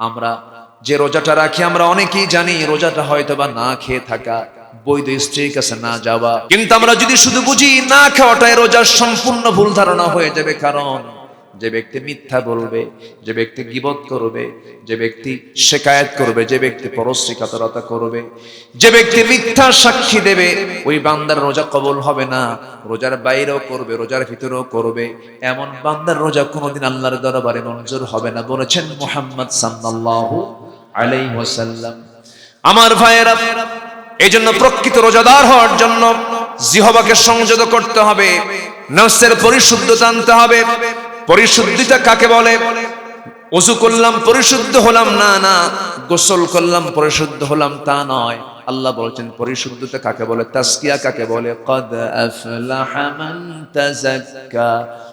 আমরা যে রোজাটা রাখি আমরা অনেকেই জানি রোজাটা হয়তো বা না খেয়ে থাকা, বৈধ স্ত্রীর কাছে না যাওয়া, কিন্তু আমরা যদি শুধু বুঝি না খাওয়াটাই রোজার সম্পূর্ণ ভুল ধারণা হয়ে যাবে। কারণ যে ব্যক্তি মিথ্যা বলবে, যে ব্যক্তি গীবত করবে, যে ব্যক্তি শিকায়াত করবে, যে ব্যক্তি পরশ্রীকাতরতা করবে, যে ব্যক্তি মিথ্যা সাক্ষী দেবে, ওই বান্দার রোজা কবুল হবে না। রোজার বাইরেও করবে, রোজার ভিতরেও করবে, এমন বান্দার রোজা কোনোদিন আল্লাহর দরবারে মঞ্জুর হবে না, বলেছেন মুহাম্মদ সাল্লাল্লাহু আলাইহি ওয়াসাল্লাম। আমার ভাইয়েরা, এই জন্য প্রকৃত রোজাদার হওয়ার জন্য জিহ্বাকে সংযত করতে হবে, নফসের পরিশুদ্ধতা আনতে হবে। পরিশুদ্ধিতা কাকে বলে? ওযু করলাম পরিশুদ্ধ হলাম না, না গোসল করলাম পরিশুদ্ধ হলাম তা নয়। আল্লাহ বলেছেন পরিশুদ্ধতা কাকে বলে, তাসকিয়া কাকে বলে। ক্বাদ আফলাহা মান তাযাক্কা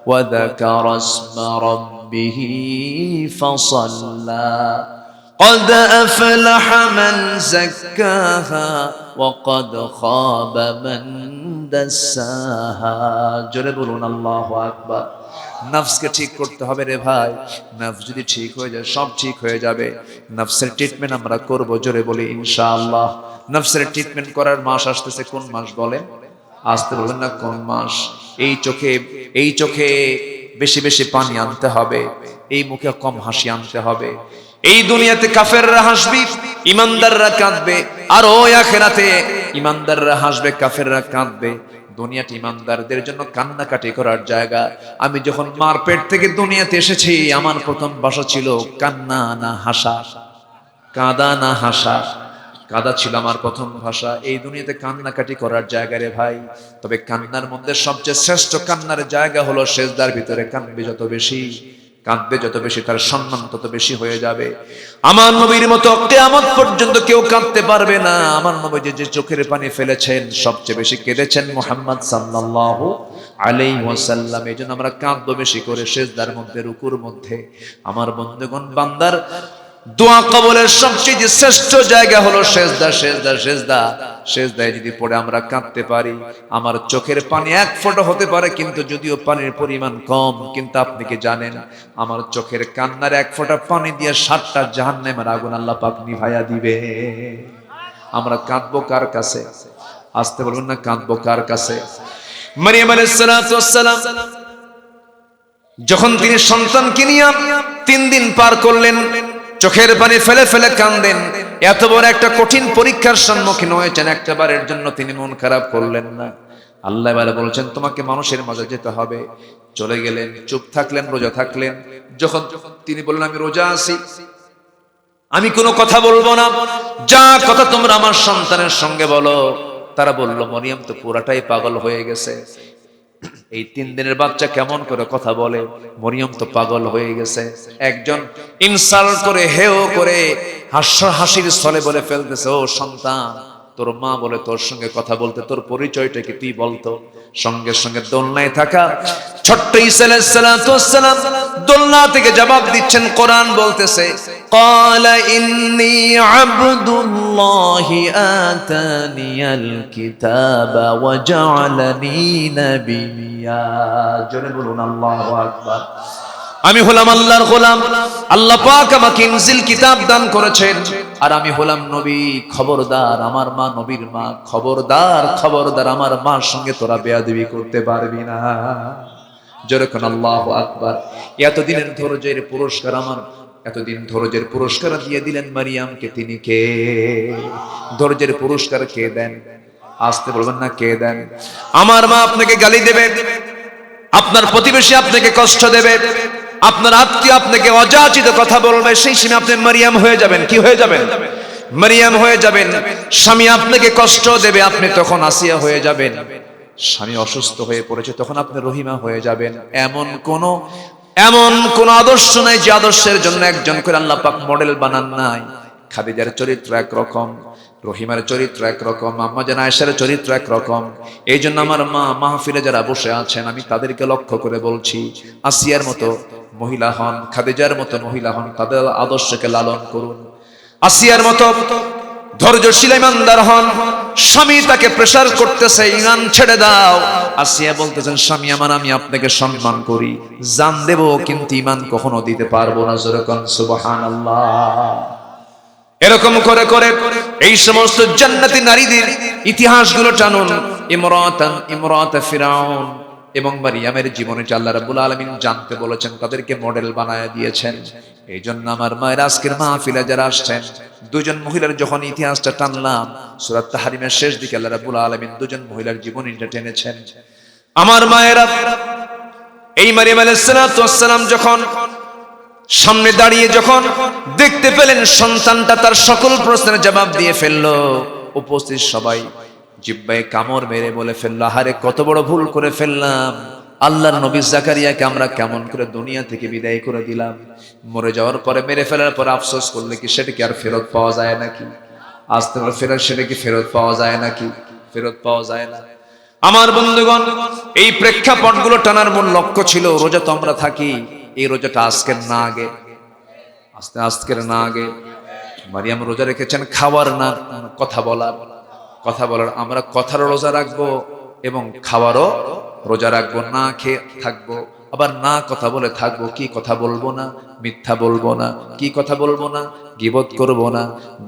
ওয়া যাকারা ইসমা রাব্বিহি ফাসাল্লা। قد أفلح من زكاها وقد خاب من دساها। জোরে বলুন আল্লাহু আকবার। নফসকে ঠিক করতে হবে রে ভাই, নফস যদি ঠিক হয়ে যায় সব ঠিক হয়ে যাবে। নফসের ট্রিটমেন্ট আমরা করব, জোরে বলি ইনশাআল্লাহ। নফসের ট্রিটমেন্ট করার মাস আসতেছে, কোন মাস বলেন? আসতে বলবেন না কোন মাস? এই চোখে বেশি বেশি পানি আনতে হবে, এই মুখে কম হাসি আনতে হবে। এই দুনিয়াতে কাফেররা হাসবে, ইমানদাররা কাঁদবে, আর ওই আখিরাতে ইমানদাররা হাসবে, কাফেররা কাঁদবে। দুনিয়াটি ইমানদারদের জন্য কান্নাকাটি করার জায়গা। আমি যখন মার পেট থেকে দুনিয়াতে এসেছি, আমার প্রথম ভাষা ছিল কান্না না হাসা, কাঁদা না হাসা। কাঁদা ছিল আমার প্রথম ভাষা। এই দুনিয়াতে কান্নাকাটি করার জায়গা রে ভাই। তবে কান্নার মধ্যে সবচেয়ে শ্রেষ্ঠ কান্নার জায়গা হলো সেজদার ভিতরে। কাঁদবে যত বেশি, কাঁদবে যত বেশি, তার সম্মান তত বেশি হয়ে যাবে। আমার নবীর মতো কিয়ামত পর্যন্ত কেউ কাঁদতে পারবে না। আমার নবী যে চোখের পানি ফেলেছেন, সবচেয়ে বেশি কেঁদেছেন মুহাম্মদ সাল্লাল্লাহু আলাইহি ওয়াসাল্লাম। এজন্য আমরা কাঁদবো বেশি করে সেজদার মধ্যে, রুকুর মধ্যে। আমার বন্ধুগণ, বান্দার দোয়া কবুলের সবচেয়ে শ্রেষ্ঠ জায়গা হলো সেজদা, সেজদা, সেজদা। সেজদায় যদি পড়ে আমরা কাঁদতে পারি, আমার চোখের পানি এক ফোঁটা হতে পারে, কিন্তু যদিও পানির পরিমাণ কম, কিন্তু আপনি কি জানেন আমার চোখের কান্নার এক ফোঁটা পানি দিয়ে 7টা জাহান্নামের আগুন আল্লাহ পাক নিভাইয়া দিবে। আমরা কাঁদবো কার কাছে? আসতে বলবেন না, কাঁদবো কার কাছে? মারিয়াম আলাইহিস সালাতু ওয়াস সালাম যখন তিনি সন্তানকে নিয়ে 3 দিন পার করলেন, চোখের পানি ফেলে ফেলে কাঁদেন। এত বড় একটা কঠিন পরীক্ষার সম্মুখীন হয়েছেন, একটাবারের জন্য তিনি মন খারাপ করলেন না। আল্লাহ এবারে বলছেন তোমাকে মানুষের মাঝে যেতে হবে। চলে গেলেন, চুপ থাকলেন, রোজা থাকলেন। যখন তিনি বললেন আমি রোজা আছি, আমি কোনো কথা বলবো না, যা কথা তোমরা আমার সন্তানের সঙ্গে বলো। তারা বলল মরিয়ম তো পুরাটাই পাগল হয়ে গেছে, এই 3 দিনের বাচ্চা কেমন করে কথা বলে? মরিয়ম তো পাগল হয়ে গেছে। একজন ইনসাল্ট করে, হেও করে, হাসির ছলে বলে ফেলতেছে, ও সন্তান, তোর মা বলে তোর সঙ্গে কথা বলতে, তোর পরিচয়টা কি তুই বলতো? সঙ্গে সঙ্গে দোলনায় থাকা ছোট্ট ঈসা আলাইহিস সালাতু ওয়াস সালাম দোলনা থেকে জবাব দিচ্ছেন। কোরআন বলতেছে ক্বালা ইন্নী আবদুল্লাহি আতানিয়াল কিতাবা ওয়া জাআলানি নাবিয়্যা। জোরে বলুন আল্লাহু আকবার। আমি হলাম আল্লাহর গোলাম, আল্লাহ পাক আমাকে ইনজিল কিতাব দান করেছেন, আর আমি হলাম নবী। খবরদার আমার মা নবীর মা, খবরদার খবরদার আমার মার সঙ্গে তোরা বেয়াদবি করতে পারবি না। যেরকম আল্লাহু আকবার। এতদিনের ধৈর্যের পুরস্কার, আমার এতদিন ধৈর্যের পুরস্কার দিয়ে দিলেন মারিয়ামকে। তিনি কে? ধৈর্যের পুরস্কার কে দেন? আসতে বলবেন না, কে দেন? আমার মা আপনাকে গালি দেবে, আপনার প্রতিবেশী আপনাকে কষ্ট দেবে, আপনার আত্মীয় আপনাকে অযাচিত কথা বলবে, সেই সময় আপনি মারিয়াম হয়ে যাবেন। কি হয়ে যাবেন? মারিয়াম হয়ে যাবেন। স্বামী আপনাকে কষ্ট দেবে, আপনি তখন আসিয়া হয়ে যাবেন। স্বামী অসুস্থ হয়ে পড়েছে, তখন আপনি রহিমা হয়ে যাবেন। এমন কোন আদর্শ নাই যে আদর্শের জন্য একজন করে আল্লাহ পাক মডেল বানান নাই। খাদিজার চরিত্র একরকম, রহিমার চরিত্র একরকম, আম্মা জান আয়েশার চরিত্র একরকম। এই জন্য আমার মা মাহফিলে যারা বসে আছেন, আমি তাদেরকে লক্ষ্য করে বলছি, আসিয়ার মতো মহিলা হন, খাদিজার মতো মহিলা হন, তাদের আদর্শকে লালন করুন। আসিয়ার মতো ধৈর্যশীল ইমানদার হন, স্বামী তাকে প্রেসার করতেছে, ঈমান ছেড়ে দাও। আসিয়া বলতেছেন, স্বামী আমার, আমি আপনাকে সম্মান করি, জান দেব, কিন্তু ঈমান কখনো দিতে পারবো না। জোরে কোন সুবহানাল্লাহ। এরকম করে করে এই সমস্ত জান্নাতি নারীদের ইতিহাসগুলো টানুন। ইমরাত ফিরাউন এবং মারিয়ামের জীবনে আল্লাহ রাব্বুল আলামিন জানতে বলেছেন, তাদেরকে মডেল বানায় দিয়েছেন। এই জন্য আমার মায়ের আজকের মাহফিলে যারা আসছেন, দুজন মহিলার যখন ইতিহাসটা টানলাম, সূরা তাহরিমের শেষ দিকে আল্লাহ রাব্বুল আলামিন দুজন মহিলার জীবনীটা টেনেছেন। আমার মায়েরা, এই মারিয়াম আলাইহিস সালাতু ওয়াস সালাম যখন সামনে দাঁড়িয়ে যখন দেখতে পেলেন সন্তানটা তার সকল প্রশ্নের জবাব দিয়ে ফেললো, উপস্থিত সবাই জিহ্বায় কামড় মেরে বলে ফেললো, আহারে কত বড় ভুল করে ফেললাম, আল্লাহর নবী জাকারিয়াকে আমরা কেমন করে দুনিয়া থেকে বিদায় করে দিলাম। মরে যাওয়ার পরে, মেরে ফেলার পরে আফসোস করলে কি সেটা কি আর ফেরত পাওয়া যায় নাকি? আস্তে ফেরত, সেটা কি ফেরত পাওয়া যায় নাকি? ফেরত পাওয়া যায় না। আমার বন্ধুগণ, এই প্রেক্ষাপটগুলো টানার মূল লক্ষ্য ছিল, রোজা তো আমরা থাকি, এই রোজাটা আজকের না আগে, আজকের না আগে। মারিয়াম রোজা রেখেছেন খাওয়ার না কথা বলার। আমরা কথারও রোজা রাখবো এবং খাওয়ারও রোজা রাখবো, না খেয়ে থাকবো, আবার না কথা বলে থাকবো। কি কথা বলবো না? মিথ্যা বলবো না। কি কথা বলবো না? গীবত করবো না।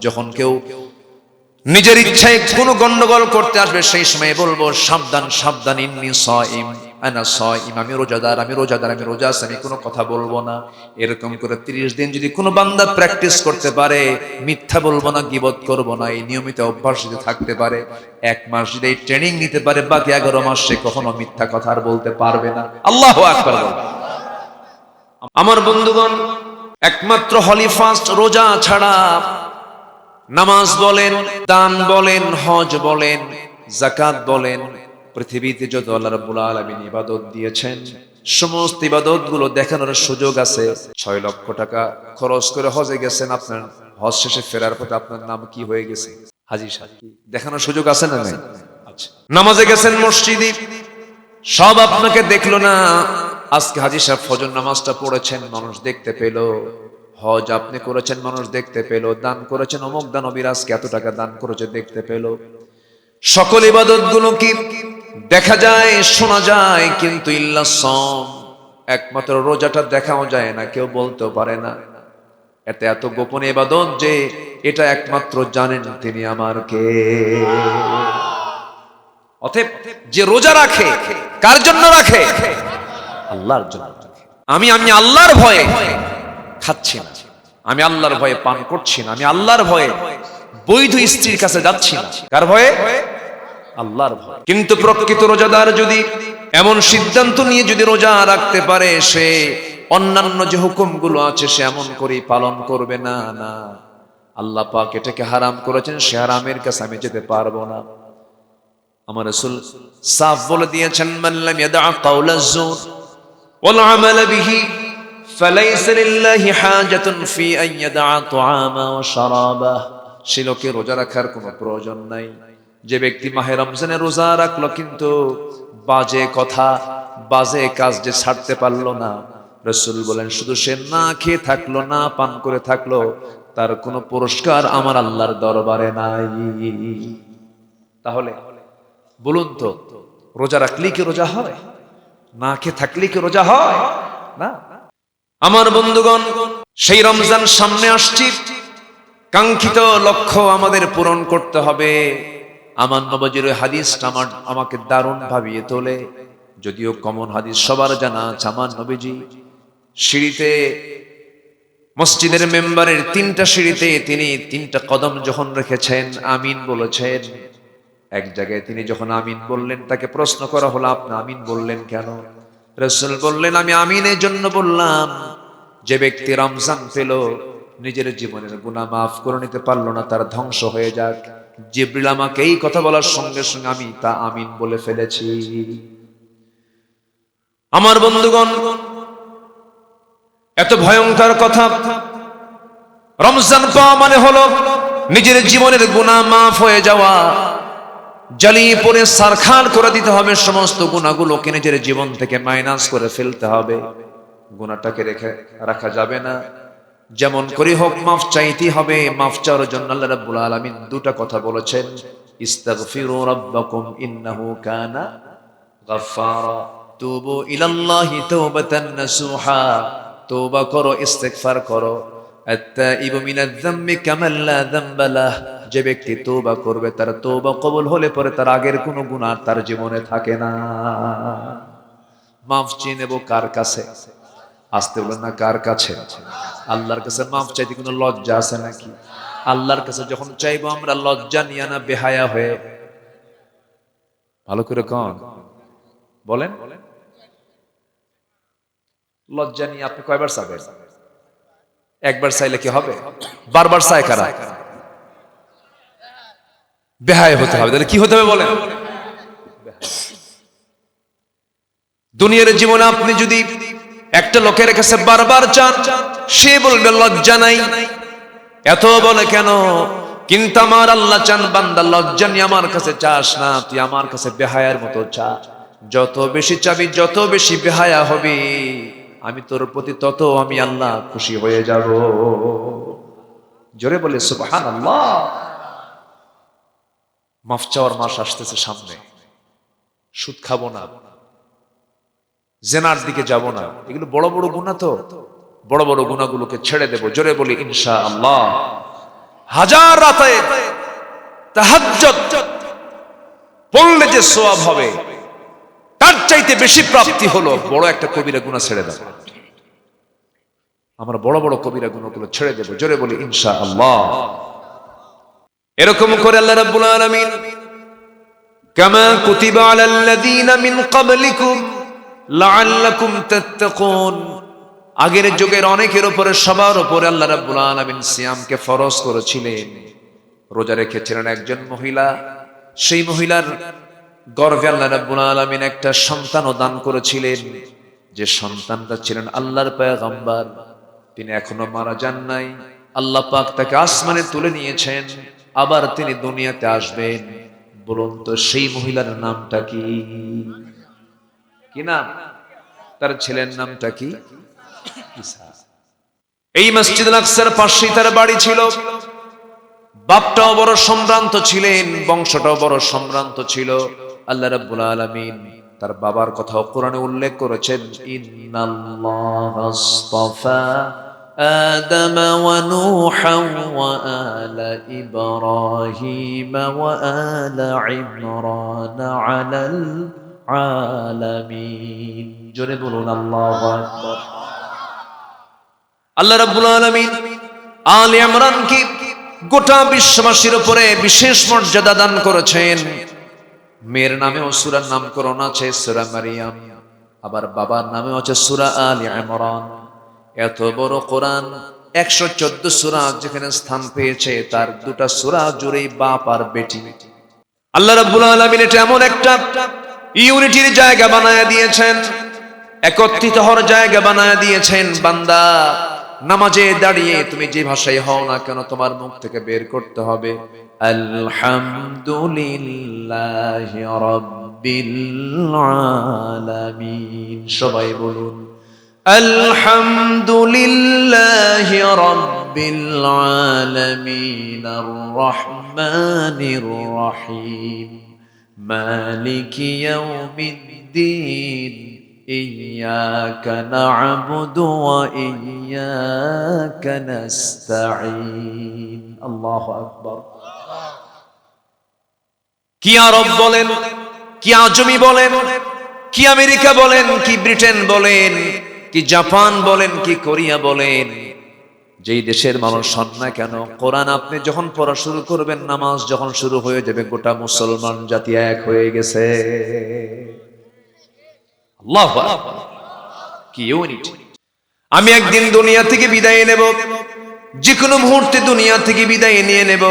যখন কেউ নিজের ইচ্ছায় কোনো গন্ডগোল করতে আসবে, সেই সময় বলবো, সাবধান সাবধান, ইন্নী সাইম, আনা সাইম, আমি রোজাদার, আমি রোজা আছি, আমি কোনো কথা বলবো না। এরকম করে 30 দিন যদি কোনো বান্দা প্র্যাকটিস করতে পারে, মিথ্যা বলবো না, গীবত করবো না, এই নিয়মিত অভ্যাস যদি থাকতে পারে, 1 মাস যদি এই ট্রেনিং নিতে পারে, বাকি 11 মাস সে কখনো মিথ্যা কথা আর বলতে পারবে না। আল্লাহু আকবার। আমার বন্ধুগণ, একমাত্র হলি ফাস্ট রোজা ছাড়া নামাজ বলেন, দান বলেন, হজ বলেন, যাকাত বলেন, পৃথিবীতে যত আল্লাহ রাব্বুল আলামিন ইবাদত দিয়েছেন, সমস্ত ইবাদতগুলো দেখানোর সুযোগ আছে। 6 লক্ষ টাকা খরচ করে হজে গেছেন, আপনার হজ শেষে ফেরার পথে আপনার নাম কি হয়ে গেছে? হাজী সাহেব। দেখানোর সুযোগ আছে না নাই? আচ্ছা। নামাজে গেছেন মসজিদে, সব আপনাকে দেখলো না। আজকে হাজী সাহেব ফজর নামাজটা পড়েছেন, মানুষ দেখতে পেল। হজ আপনি করেছেন, মানুষ দেখতে পেল। দান করেছেন, অমুক দানবীর আজকে এত টাকা দান করেছে, দেখতে পেল। সকল ইবাদতগুলো কি দেখা যায়, শোনা যায়, কিন্তু ইল্লা সাওম, একমাত্র রোজাটা দেখাও যায় না, কেউ বলতেও পারে না। এত গোপন ইবাদত যে এটা একমাত্র জানেন তিনি আমার কে। অতএব যে রোজা রাখে, কার জন্য রাখে? আল্লাহর জন্য রাখে। আমি আল্লাহর ভয়ে খাচ্ছি না, আমি আল্লাহর ভয়ে পান করছি না, আমি আল্লাহর ভয়ে বৈধ স্ত্রীর কাছে যাচ্ছি না। কার ভয়ে? আল্লাহর ভয়ে। কিন্তু প্রকৃত রোজাদার যদি এমন সিদ্ধান্ত নিয়ে যদি রোজা রাখতে পারে, সে অন্যান্য যে হুকুমগুলো আছে সে এমন করে পালন করবে না। না, আল্লাহ পাক এটাকে হারাম করেছেন, সে হারামের কাছে আমি যেতে পারবো না। আমার রাসূল সাফ বলে দিয়েছেন, মান লাম ইয়াদা কাওলাজ যুর ওয়াল আমাল বিহি ফালাইসা লিল্লাহি হাজাতুন ফি আন ইয়াদা তুআমা ওয়া শারাবা। সে লোকে রোজা রাখার কোনো প্রয়োজন নাই। যে ব্যক্তি মাহে রমজানে রোজা রাখলো কিন্তু বাজে কথা, বাজে কাজ যে ছাড়তে পারলো না, রাসূল বলেন শুধু সে না খেয়ে থাকলো, না পান করে থাকলো, তার কোনো পুরস্কার আমার আল্লাহর দরবারে নাই। তাহলে বলুন তো, রোজা রাখলে কি রোজা হয়? না খেয়ে থাকলে কি রোজা হয়? না। আমার বন্ধুগণ, সেই রমজান সামনে আসছে, কাঙ্ক্ষিত লক্ষ্য আমাদের পূরণ করতে হবে। আমার নবীর হাদিসটা আমাকে দারুণ ভাবিয়ে তোলে। যদিও কমন হাদিস সবার জানা আছে, আমার নবীজি সিঁড়িতে, মসজিদের মেম্বারের 3টা সিঁড়িতে তিনি 3টা কদম যখন রেখেছেন, আমিন বলেছেন। এক জায়গায় তিনি যখন আমিন বললেন, তাকে প্রশ্ন করা হলো, আপনি আমিন বললেন কেন? রাসূল বললেন, আমি আমিনের জন্য বললাম, যে ব্যক্তি রমজান পেল, নিজের জীবনের গুনাহ মাফ করে নিতে পারলো না, তার ধ্বংস হয়ে যাক। জিবরিল আমাকে এই কথা বলার সঙ্গে সঙ্গে আমি তা আমিন বলে ফেলেছি। আমার বন্ধুগণ, এত ভয়ঙ্কর কথা। রমজান পাওয়া মানে হলো নিজের জীবনের গুনাহ মাফ হয়ে যাওয়া। জ্বালিয়ে পড়ে সারখার করে দিতে হবে, সমস্ত গুনাহগুলোকে নিজের জীবন থেকে মাইনাস করে ফেলতে হবে। গুনাহটাকে রেখে রাখা যাবে না। যেমন করে হোক মাফ চাইতে হবে। মাফ চাওয়ার জন্য আল্লাহ রাব্বুল আলামিন 2টা কথা বলেছেন। ইস্তাগফিরু রাব্বাকুম ইন্নাহু কানা গাফফারা, তুবু ইলাল্লাহি তাওবাতান নাসুহা, তওবা করো, ইস্তিগফার করো। আত-তাইবু মিনাজ যামবি কামান লা যামবা লাহ, যে ব্যক্তি তওবা করবে তার তওবা কবুল হলে পরে তার আগের কোনো গুনাহ তার জীবনে থাকে না। মাফ চেয়ে নেব কার কাছে? আসতে বলেন না, কার কাছে? আল্লাহর কাছে মাফ চাইতে কোনো লজ্জা আছে নাকি? আল্লাহর কাছে যখন চাইবো আমরা লজ্জা নিয়ে না বেহায়া হয়ে? ভালো করে কোন বলেন, লজ্জা নিয়ে আপনি কয়বার চাইবেন? একবার চাইলে কি হবে? বারবার চাই কারা? বেহায়া হতে হবে। তাহলে কি হতে হবে বলেন? দুনিয়ার জীবনে আপনি যদি একটা লোকের কাছে বারবার চান, সে বলবে লজ্জা নাই, এত বলে কেন? কিন্তু আমার আল্লাহ চান, বান্দা লজ্জা নিয়ে আমার কাছে চাস না, তুই আমার কাছে বেহায়ার মতো চা। যত বেশি চাবি, যত বেশি বেহায়া হবি, আমি তোর প্রতি তত আমি আল্লাহ খুশি হয়ে যাব। জোরে বলে সুবহানাল্লাহ। মাফ চাওয়ার মাস আসতেছে সামনে। সুদ খাবো না, জেনার দিকে যাব না, এগুলো বড় বড় গুনাহ, তো বড় বড় গুনাহগুলোকে ছেড়ে দেব। জোরে বলি ইনশাআল্লাহ। হাজার রাতে তাহাজ্জুদ পড়লে যে সওয়াব হবে, তার চাইতে বেশি প্রাপ্তি হলো বড় একটা কবিরা গুনাহ ছেড়ে দেব। আমরা বড় বড় কবিরা গুনাহগুলো ছেড়ে দেব। জোরে বলি ইনশাআল্লাহ। এরকম করে আল্লাহ রাব্বুল আলামিন কামা কুতিবা আলাল্লাযীনা মিন ক্বাবলিকুম লাআল্লাকুম তাত্তাকুন, আগের যুগের অনেকের উপরে, সবার উপরে আল্লাহ রাব্বুল আলামিন সিয়ামকে ফরজ করেছিলেন। রোজা রেখেছিলেন একজন মহিলা, সেই মহিলার গর্ভে আল্লাহ রাব্বুল আলামিন একটা সন্তানও দান করেছিলেন, যে সন্তানটা ছিলেন আল্লাহর পয়গম্বর। তিনি এখনো মারা যান নাই, আল্লাহ পাক তাকে আসমানে তুলে নিয়েছেন, আবার তিনি দুনিয়াতে আসবেন। বলুন তো সেই মহিলার নামটা কি? কি নাম? তার ছেলের নামটা কি? ঈসা। এই মসজিদুল আকসার পাশেই তার বাড়ি ছিল। বাপটাও বড় সম্ভ্রান্ত ছিলেন, বংশটাও বড় সম্ভ্রান্ত ছিল। আল্লাহ রাব্বুল আলামিন তার বাবার কথাও কোরআনে উল্লেখ করেছেন, ইন্নাল্লাহা আসতাফা آدم ونوحا وآل إبراهيم وآل عمران على العالمين। জোরে বলুন আল্লাহু আকবার। আল্লাহ রাব্বুল আলামিন আলে ইমরানকে গোটা বিশ্ববাসীর উপরে বিশেষ মর্যাদা দান করেছেন। মেয়ের নামেও সূরার নামকরণ আছে সূরা মারিয়াম, আবার বাবার নামেও আছে সূরা আলে ইমরান। এত বড় কোরআন 114 সূরা যেখানে স্থান পেয়েছে, তার দুটা সূরা জুড়েই বাপ আর বেটি। আল্লাহ রাব্বুল আলামিন এটা এমন একটা ইউনিটির জায়গা বানায়া দিয়েছেন, একত্রিত হওয়ার জায়গা বানায়া দিয়েছেন। বান্দা নামাজে দাঁড়িয়ে তুমি যে ভাষায় হও না কেন, তোমার মুখ থেকে বের করতে হবে আলহামদুলিল্লাহি রাব্বিল আলামিন। সবাই বলুন আলহামদুলিল্লাহি রাব্বিল আলামিন আর রহমানির রহিম মালিকি ইয়াউমিদ্দিন ইয়্যাকা না'বুদু ওয়া ইয়্যাকা নাস্তাঈন। আল্লাহু আকবার। কি আরব বলেন, কি আজমি বলেন, কি আমেরিকা বলেন, কি ব্রিটেন বলেন, কি জাপান বলেন, কি কোরিয়া বলেন, যেই দেশের মানুষ হন না কেন, কোরআন আপনি যখন পড়া শুরু করবেন, নামাজ যখন শুরু হয়ে যাবে, গোটা মুসলমান জাতি এক হয়ে গেছে। আল্লাহু আকবার, কি ইউনিটি। আমি একদিন দুনিয়া থেকে বিদায় নেব, যে কোনো মুহূর্তে দুনিয়া থেকে বিদায় নিয়ে নেব।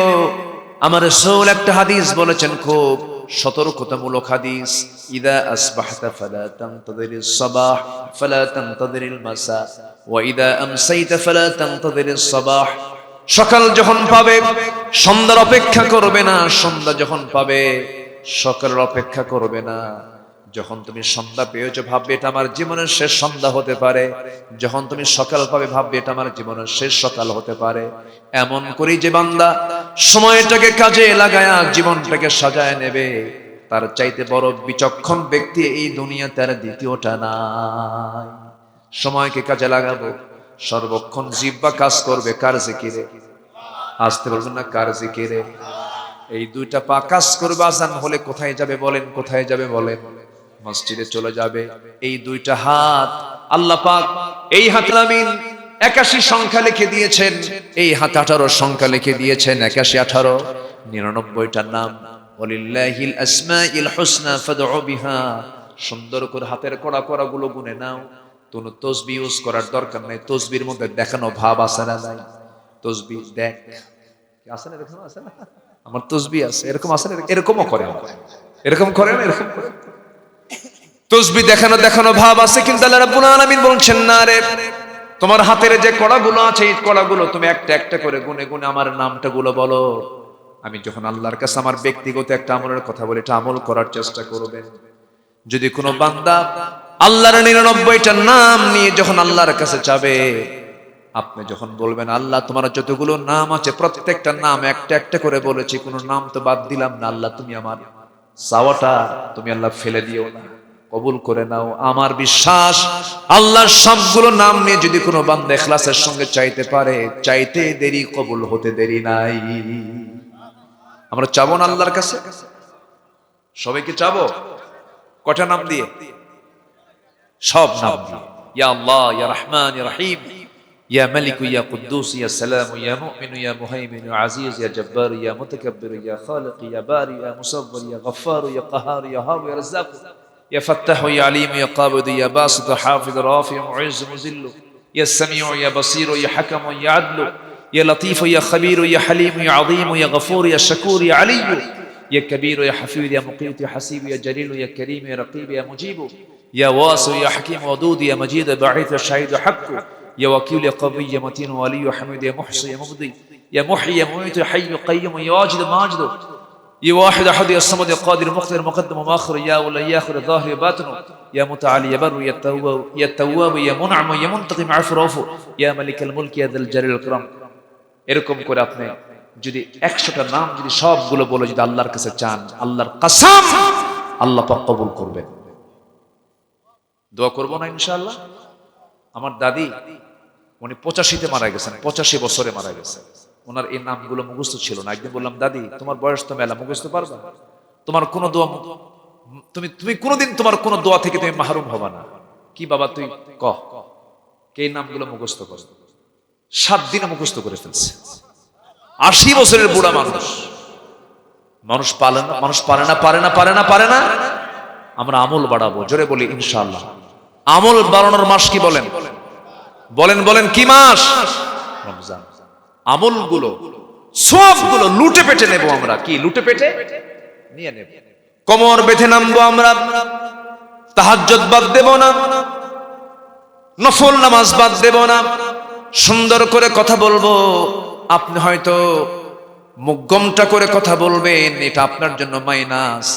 আমার রাসূল একটা হাদিস বলেছেন, খুব সতর্কতামূলক হাদিস, ইদা আসবাহতা ফালা তানতাযিরিস সাবাহ ফালা তানতাযিরিল মাসা ওয়া ইদা আমসাইতা ফালা তানতাযিরিস সাবাহ। সকাল যখন পাবে সন্ধ্যার অপেক্ষা করবে না, সন্ধ্যা যখন পাবে সকালের অপেক্ষা করবে না। যখন তুমি সন্ধ্যা পেয়েছো ভাববে এটা আমার জীবনের শেষ সন্ধ্যা হতে পারে, যখন তুমি সকাল পাবে ভাববে এটা আমার জীবনের শেষ সকাল হতে পারে। এমন করেই যে বান্দা সময়টাকে কাজে লাগায়া জীবনটাকে সাজায় নেবে, তার চাইতে বড় বিচক্ষণ ব্যক্তি এই দুনিয়াতে আর দ্বিতীয়টা নাই। সময়কে কাজে লাগাবো, সর্বক্ষণ জিহ্বা কাজ করবে কার জিকিরে, আসতে বলবেন না কার জিকিরে। এই দুইটা পা কাজ করবে, আজান হলে কোথায় যাবে বলেন, কোথায় যাবে বলেন, মসজিদে চলে যাবে। এই দুইটা হাত আল্লাহ পাক, এই হাত আমিন 81 সংখ্যা লিখে দিয়েছেন, এই হাত 18 সংখ্যা লিখে দিয়েছেন, 81 18 99টা নাম। ওয়ালিল্লাহিল আসমাইল হুসনা ফাদউ বিহা। সুন্দর করে হাতের কড়া কড়া গুলো গুনে নাও, কোনো তসবিহ ইউজ করার দরকার নাই। তসবির মধ্যে দেখানো ভাব আছে না নাই? তসবিহ দেখ আছে না, এরকম আছে না, আমার তসবিহ আছে, এরকম আছে না, এরকমও করে, এরকম করে না, এরকম করে তসবিহ দেখানো দেখানো ভাব আছে। কিন্তু আল্লাহ রাব্বুল আলামিন বলছেন না রে, তোমার হাতের যে কড়াগুলো আছে এই কড়াগুলো তুমি একটা একটা করে গুনে গুনে আমার নামটা গুলো বলো। আমি যখন আল্লাহর কাছে আমার ব্যক্তিগত একটা আমলের কথা বলি, এটা আমল করার চেষ্টা করবেন। যদি কোনো বান্দা আল্লাহর 99টা নাম নিয়ে যখন আল্লাহর কাছে যাবে, আপনি যখন বলবেন আল্লাহ তোমার যতগুলো নাম আছে প্রত্যেকটা নাম একটা একটা করে বলেছি, কোনো নাম তো বাদ দিলাম না, আল্লাহ তুমি আমার চাওয়াটা তুমি আল্লাহ ফেলে দিও না, কবুল করে নাও। আমার বিশ্বাস আল্লাহর সবগুলো নাম নিয়ে যদি কোনো বান্দা ইখলাসের সঙ্গে চাইতে পারে, চাইতে দেরি কবুল হতে দেরি নাই। আমরা চাবো না আল্লাহর কাছে? সবাইকে চাবো কটা নাম দিয়ে? সব নাম দিয়ে। ইয়া আল্লাহ, ইয়া রহমান, ইয়া রহিম, ইয়া মালিক, ইয়া কুদ্দুস, ইয়া সালাম, ইয়া মুমিন, ইয়া মুহাইমিন, ইয়া আজিজ, ইয়া জব্বার, ইয়া মুতাকাব্বির, ইয়া খালিক, ইয়া বারি, ইয়া মুসাব্বির, ইয়া গফফার, ইয়া কাহার, ইয়া হাব, ইয়া রাজ্জাক, ইয়া ফাত্তাহ, ইয়া আলিম, ইয়া কাবিদ, ইয়া বাসিত, হাফিজ, রাফি, মুইজ, মুজিল, ইয়া সামিউ, ইয়া বাসীর, ইয়া হাকাম, ইয়া আদল, ইয়া লতীফ, ইয়া খবীর, ইয়া হালিম, ইয়া আযীম, ইয়া গফুর, ইয়া শাকুর, ইয়া আলী, ইয়া কবীর, ইয়া হাফিজ, ইয়া মুকীত, ইয়া হাসিব, ইয়া জলিল, ইয়া করিম, ইয়া রকিব, ইয়া মুজিব, ইয়া ওয়াসি, ইয়া হাকিম, ওয়াদুদ, ইয়া মজিদ, ইয়া বাঈথ, ইয়া শাহীদ, ইয়া হক, يا وكيل يا قوي يا متين ولي يا حميد يا محصي يا مبدي يا محيي يا مميت يا حي يا قيوم يا واجد ماجد يا واحد احد يا الصمد يا قادر مقتدر مقدم ومؤخر يا ولا يا اخر ظاهر يا باطن يا متعالي يا بر يا التواب يا منعم يا منتقم عفو رؤوف يا ملك الملك يا ذا الجلال والإكرام। এরকম করে আপনি যদি 100টা নাম যদি সবগুলো বলে যদি আল্লাহর কাছে চান, আল্লাহর কসম আল্লাহ পাক কবুল করবেন। দোয়া করব না ইনশাআল্লাহ? আমার দাদি উনি 85-তে মারা গেছেন, 85 বছরে মারা গেছেন। ওনার এই নামগুলো মুখস্থ ছিল না। একদিন বললাম, দাদি তোমার বয়স তো মেলা, মুখস্থ পারবা? তোমার কোন দোয়া তুমি কোনোদিন তোমার কোন দোয়া থেকে তুমি মাহরুম হবা না। কি বাবা তুই কহ, কে এই নামগুলো মুখস্থ করে? 7 দিনে মুখস্থ করে ফেলছে। 80 বছরের বুড়া মানুষ, মানুষ পারে না, মানুষ পারে না, পারে না, পারে না, পারে না। আমরা আমল বাড়াবো, জোরে বলি ইনশাআল্লাহ। আমল বাড়ানোর মাস কি বলেন? বলেন বলেন কি মাস? রমজান। আমলগুলো সবগুলো লুটে পেটে নেব আমরা। কি লুটে পেটে নিয়ে নেব? কোমর বেঁধে নামবো আমরা, তাহাজ্জুদ বাদ দেব না, নফল নামাজ বাদ দেব না, সুন্দর করে কথা বলবো। আপনি হয়তো মুখগমটা করে কথা বলবেন, এটা আপনার জন্য মাইনাস।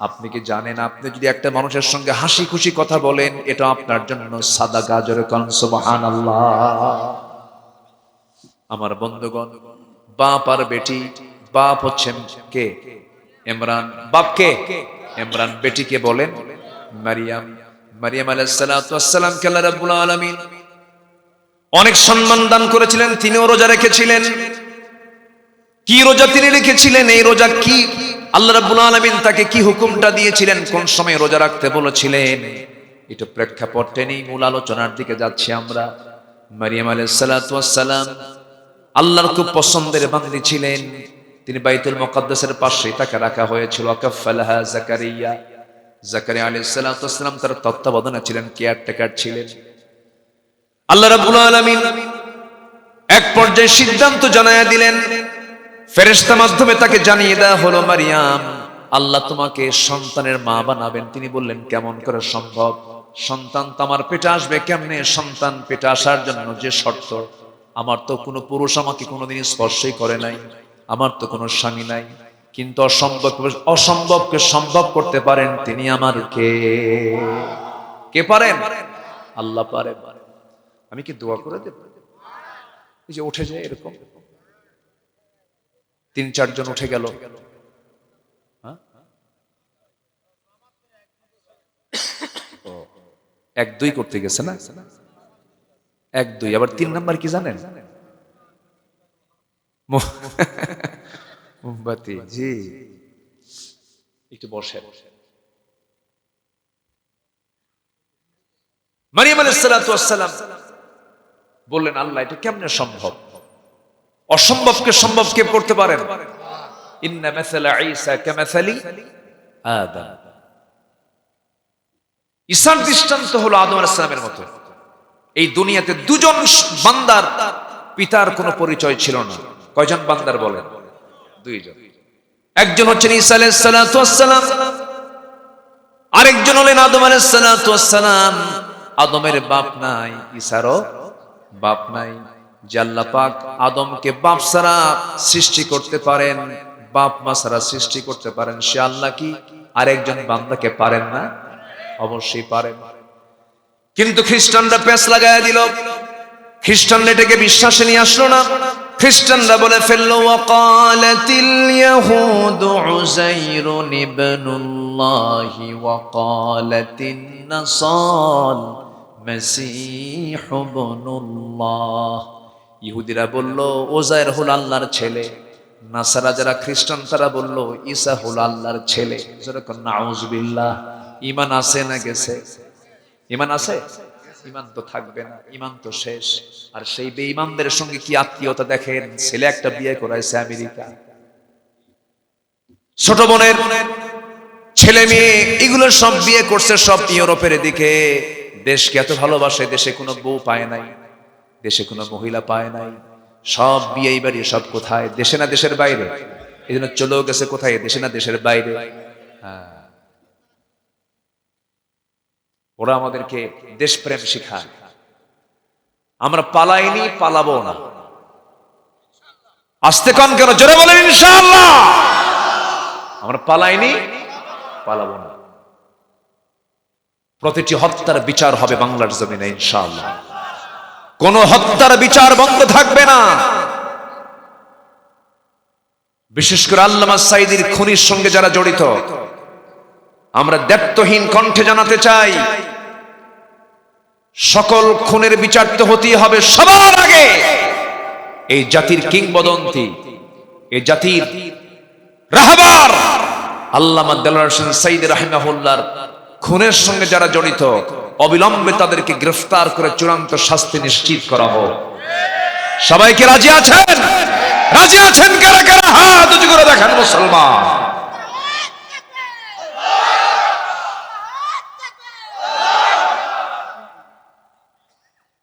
আপনি কি জানেন, আপনি যদি একটা মানুষের সঙ্গে হাসি খুশি কথা বলেন, এটা আপনার জন্য সাদাকা। জোরে কোন সুবহানাল্লাহ। আমার বন্ধুগণ, বাপ আর বেটি, বাপ হচ্ছেন কে? ইমরান। বাপ কে? ইমরান। বেটিকে বলেন মারিয়াম। মারিয়াম আলাইহিস সালাতু ওয়াস সালাম কে আল্লাহ রাব্বুল আলামিন অনেক সম্মান দান করেছিলেন। তিনিও রোজা রেখেছিলেন। কি রোজা তিনি রেখেছিলেন? এই রোজা কি আল্লাহ রাব্বুল আলামিন তাকে কি হুকুমটা দিয়েছিলেন, কোন সময় রোজা রাখতে বলেছিলেন, এটা প্রেক্ষাপট টেনেই মূল আলোচনার দিকে যাচ্ছি আমরা। মারিয়াম আলাইহিস সালাতু ওয়াস সালাম আল্লাহর খুব পছন্দের বান্দী ছিলেন। তিনি বাইতুল মুকাদ্দাসের পাশে তাকে রাখা হয়েছিল। কাফালাহা জাকারিয়া। জাকারিয়া আলাইহিস সালাতু ওয়াস সালাম তার তত্ত্বাবধানে ছিলেন, কেয়ারটেকার ছিলেন। আল্লাহ রাব্বুল আলামিন এক পর্যায়ে সিদ্ধান্ত জানায়া দিলেন, ফেরেশতা মাধ্যমে তাকে জানিয়ে দেওয়া হলো, মারিয়াম আল্লাহ তোমাকে সন্তানের মা বানাবেন। তিনি বললেন, কেমন করে সম্ভব? সন্তান তো আমার পেটে আসবে কেমনে? সন্তান পেটে আসার জন্য যে শর্ত, আমার তো কোনো পুরুষ আমাকে কোনোদিন স্পর্শই করে নাই, আমার তো কোনো স্বামী নাই, কিন্তু অসম্ভবকে সম্ভব করতে পারেন তিনি আমার কে পারেন? আল্লাহ পারেন। আমি কি দোয়া করে দেব? এই যে উঠে যায় এরকম 3-4 জন উঠে গেল, হ্যাঁ 1-2 করতে গেছে না, 1-2। আবার 3 নাম্বার কি জানেন? মোমবাতি। জি, একটু বসে। মারিয়াম আলাইহিস সালাতু ওয়াস সালাম বললেন, আল্লাহ এটা কেমনে সম্ভব? অসম্ভবকে সম্ভব কে করতে পারেন? ইন্না মাসালা ঈসা কামাসালি আদম। ঈসার দৃষ্টান্ত হলো আদম আলাইহিস সালামের মতো। এই দুনিয়াতে দুজন বান্দার পিতার কোনো পরিচয় ছিল না। কয়জন বান্দার বলেন? 2 জন। একজন হচ্ছেন ঈসা আলাইহিস সালাতু ওয়াস সালাম, আরেকজন হলেন আদম আলাইহিস সালাতু ওয়াস সালাম। আদমের বাপ নাই, ঈসারও বাপ নাই। যে আল্লাহ পাক আদমকে বাপ ছাড়া সৃষ্টি করতে পারেন, বাপ মা ছাড়া সৃষ্টি করতে পারেন, সে আল্লাহ কি আরেকজন বান্দাকে পারেন না? অবশ্যই পারেন। কিন্তু খ্রিস্টানরা পেঁচ লাগায় দিল, খ্রিস্টানরা এটাকে বিশ্বাসে নিয়ে আসলো না। খ্রিস্টানরা বলে ফেললো, ওয়াকালাতিল ইয়াহুদু উযাইরুন ইবনুল্লাহি ওয়াকালাতিন নাসাল মাসীহু ইবনুল্লাহ। ইহুদিরা বলল ওজাইর হলো আল্লাহর ছেলে, নাসারা যারা খ্রিস্টান তারা বলল ঈসা হলো আল্লাহর ছেলে। যেরকম নাউজুবিল্লাহ। ঈমান আছে না গেছে? ঈমান আছে? ঈমান তো থাকবে না, ঈমান তো শেষ। আর সেই বেঈমানদের সঙ্গে কি আত্মীয়তা দেখেন। ছেলে একটা বিয়ে করাইছে আমেরিকা, ছোট বোনের ছেলে মেয়ে এগুলো সব বিয়ে করছে সব ইউরোপের দিকে। দেশকে এত ভালোবাসে, দেশে কোনো বউ পায় নাই, দেশে কোনো মহিলা পায় নাই। সব বিয়ে বাড়ি সব কোথায়? দেশে না দেশের বাইরে? এই জন্য চলেও গেছে কোথায়? দেশে না দেশের বাইরে। ওরা আমাদেরকে দেশপ্রেম শিখায়। আমরা পালাইনি, পালাবো না। আসতে কম কেন? জোরে বলেন ইনশাআল্লাহ। আমরা পালাইনি, পালাবো না। প্রতিটি হত্যার বিচার হবে বাংলার জমিনে ইনশাআল্লাহ। কোন হত্যার বিচার বন্ধ থাকবে না। বিশেষ করে আল্লামা সাঈদীর খুনির সঙ্গে যারা জড়িত, আমরা দ্ব্যর্থহীন কণ্ঠে জানাতে চাই, সকল খুনের বিচার তো হতেই হবে। সবার আগে এই জাতির কিংবদন্তি, এই জাতির রাহবার আল্লামা দেলোয়ার হোসেন সাঈদী রাহিমাহুল্লাহর খুনের সঙ্গে যারা জড়িত, অবিলম্বে তাদেরকে গ্রেফতার করে চূড়ান্ত শাস্তি নিশ্চিত করা হোক। সবাইকে রাজি আছেন? রাজি আছেন কারা কারা? হাত উঁচু করে দেখান মুসলমান।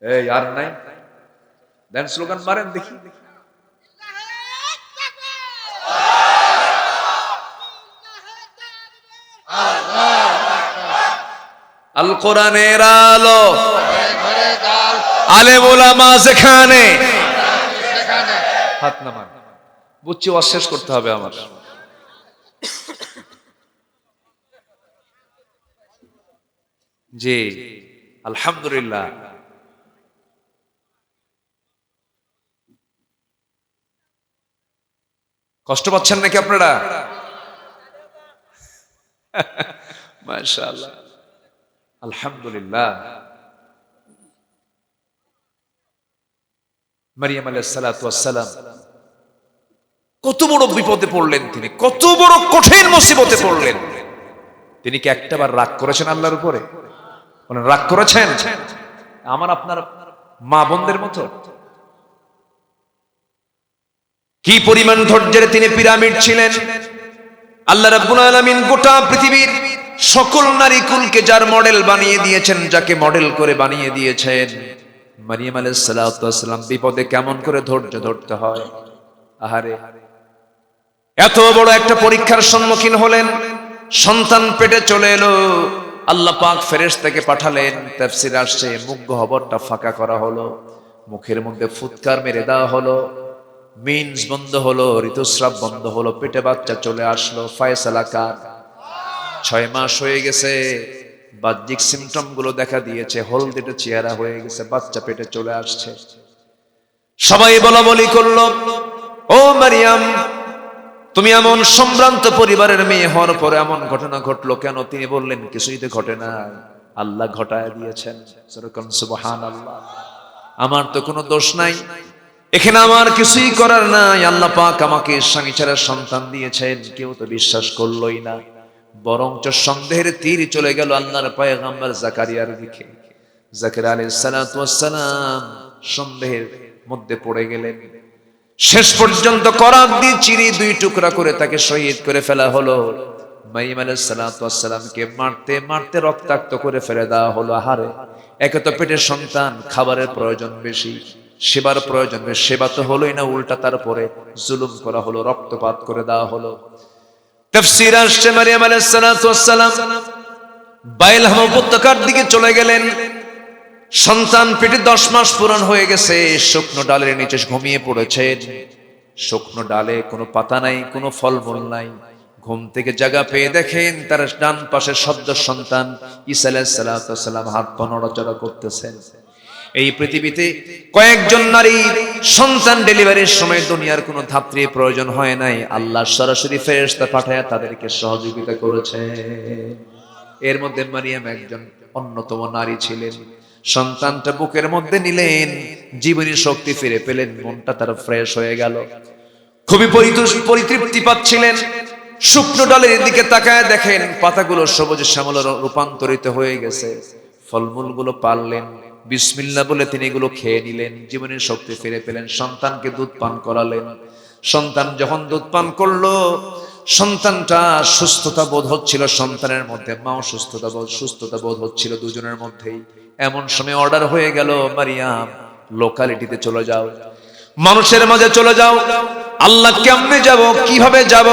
এই আর নাই, দেন স্লোগান মারেন দেখি। আল কোরআনের আলো, আলেম ওলামা যেখানে। হাত নামান। বুঝছি অশেষ করতে হবে আমার। জি আলহামদুলিল্লাহ। কষ্ট পাচ্ছেন নাকি আপনারা? মাশাআল্লাহ, আলহামদুলিল্লাহ। মারিয়াম আলাইহিস সালাতু ওয়াস সালাম কত বড় বিপদে পড়লেন তিনি, কত বড় কঠিন মুসিবতে পড়লেন। তিনি কি একটাবার রাগ করেছেন আল্লাহর উপরে? রাগ করেছেন? আমার আপনার মা বোনদের মতো কি পরিমাণ ধৈর্যের তিনি পিরামিড ছিলেন। আল্লাহ রাব্বুল আলামিন গোটা পৃথিবীর সকল নারী কুলকে যার মডেল বানিয়ে দিয়েছেন, যাকে মডেল করে বানিয়ে দিয়েছেন, মারিয়াম আলাইহিস সালাতু ওয়াস সালাম বিপদে কেমন করে ধৈর্য ধরতে হয়। আহারে, এত বড় একটা পরীক্ষার সম্মুখীন হলেন, সন্তান পেটে চলে এলো, আল্লাহ পাক ফেরেশতাকে পাঠালেন। তাফসীরে আসছে মুখ গহ্বরটা ফাঁকা করা হলো, মুখের মধ্যে ফুৎকার মেরে দেওয়া হলো। মিন্স বন্ধ হলো, ঋতুস্রাব বন্ধ হলো, পেটে বাচ্চা চলে আসলো। ফায়সালা কার? 6 মাস হয়ে গেছে, বাহ্যিক সিমটম গুলো দেখা দিয়েছে, হলদেটে চেহারা হয়ে গেছে, বাচ্চা পেটে চলে আসছে। সবাই বলা বলি করলো, ও মারিয়াম, তুমি এমন সম্ভ্রান্ত পরিবারের মেয়ে হওয়ার পরে এমন ঘটনা ঘটলো কেন? তিনি বললেন, কিছুই তো ঘটে না, আল্লাহ ঘটায় দিয়েছেন। সুবহানাল্লাহ। আমার তো কোনো দোষ নাই, এখানে আমার কিছুই করার নাই, আল্লাহ পাক আমাকে স্বামী ছাড়া সন্তান দিয়েছেন। কেউ তো বিশ্বাস করলোই না, বরঞ্চ সন্দেহের তীর চলে গেল আল্লাহর পয়গম্বর জাকারিয়ার দিকে। জাকারিয়া আলাইহিস সালাতু ওয়াস সালাম সন্দেহের মধ্যে পড়ে গেলেন। শেষ পর্যন্ত করাত দিয়ে চিরি 2 টুকরা করে তাকে শহীদ করে ফেলা হলো। মারিয়াম আলাইহিস সালাতু ওয়াস সালামকে মারতে মারতে রক্তাক্ত করে ফেলে দেওয়া হলো। আহারে, একে তো পেটের সন্তান, খাবারের প্রয়োজন বেশি, সেবার প্রয়োজন বেশি, সেবা তো হলোই না, উল্টা তারপরে জুলুম করা হলো, রক্তপাত করে দেওয়া হলো। তাফসীর আসছে, মারিয়াম আলাইহিস সালাতু ওয়াস সালাম বাইলহাম উপত্যকার দিকে চলে গেলেন। সন্তান পেটে 10 মাস পূরণ হয়ে গেছে, শুকনো ডালের নিচে ঘুমিয়ে পড়েছেন। শুকনো ডালে কোনো পাতা নাই, কোনো ফলমূল নাই। ঘুম থেকে জাগা পেয়ে দেখেন তার ডান পাশে সদ্য সন্তান ঈসা আলাইহিস সালাম হাত পা নড়াচড়া করতেছেন। এই পৃথিবীতে কয়েকজন নারী সন্তান ডেলিভারির সময় দুনিয়ার কোনো ধাত্রীর প্রয়োজন হয় নাই, আল্লাহ সরাসরি ফেরেশতা পাঠায় তাদেরকে সহযোগিতা করেছে। এর মধ্যে মারিয়াম একজন অন্যতম নারী ছিলেন। সন্তানটা বুকের মধ্যে নিলেন, জীবনী শক্তি ফিরে পেলেন, মনটা তার ফ্রেশ হয়ে গেল, খুবই পরিতৃপ্তি পাচ্ছিলেন। শুকনো ডালের দিকে তাকায় দেখেন পাতাগুলো সবুজ শ্যামল রূপান্তরিত হয়ে গেছে। ফলমূলগুলো পারলেন, বিসমিল্লাহ বলে তিনি এগুলো খেয়ে নিলেন, জীবনের শক্তি ফিরে পেলেন। সন্তানকে দুধ পান করালেন। সন্তান যখন দুধ পান করলো, সন্তানটা সুস্থতা বোধ হচ্ছিল সন্তানের মধ্যে, মাও সুস্থতা বোধ হচ্ছিল দুজনের মধ্যেই। এমন সময় অর্ডার হয়ে গেল, মারিয়াম লোকালিটিতে চলে যাও, মানুষের মাঝে চলে যাও। আল্লাহ কেমনে যাব, কিভাবে যাব?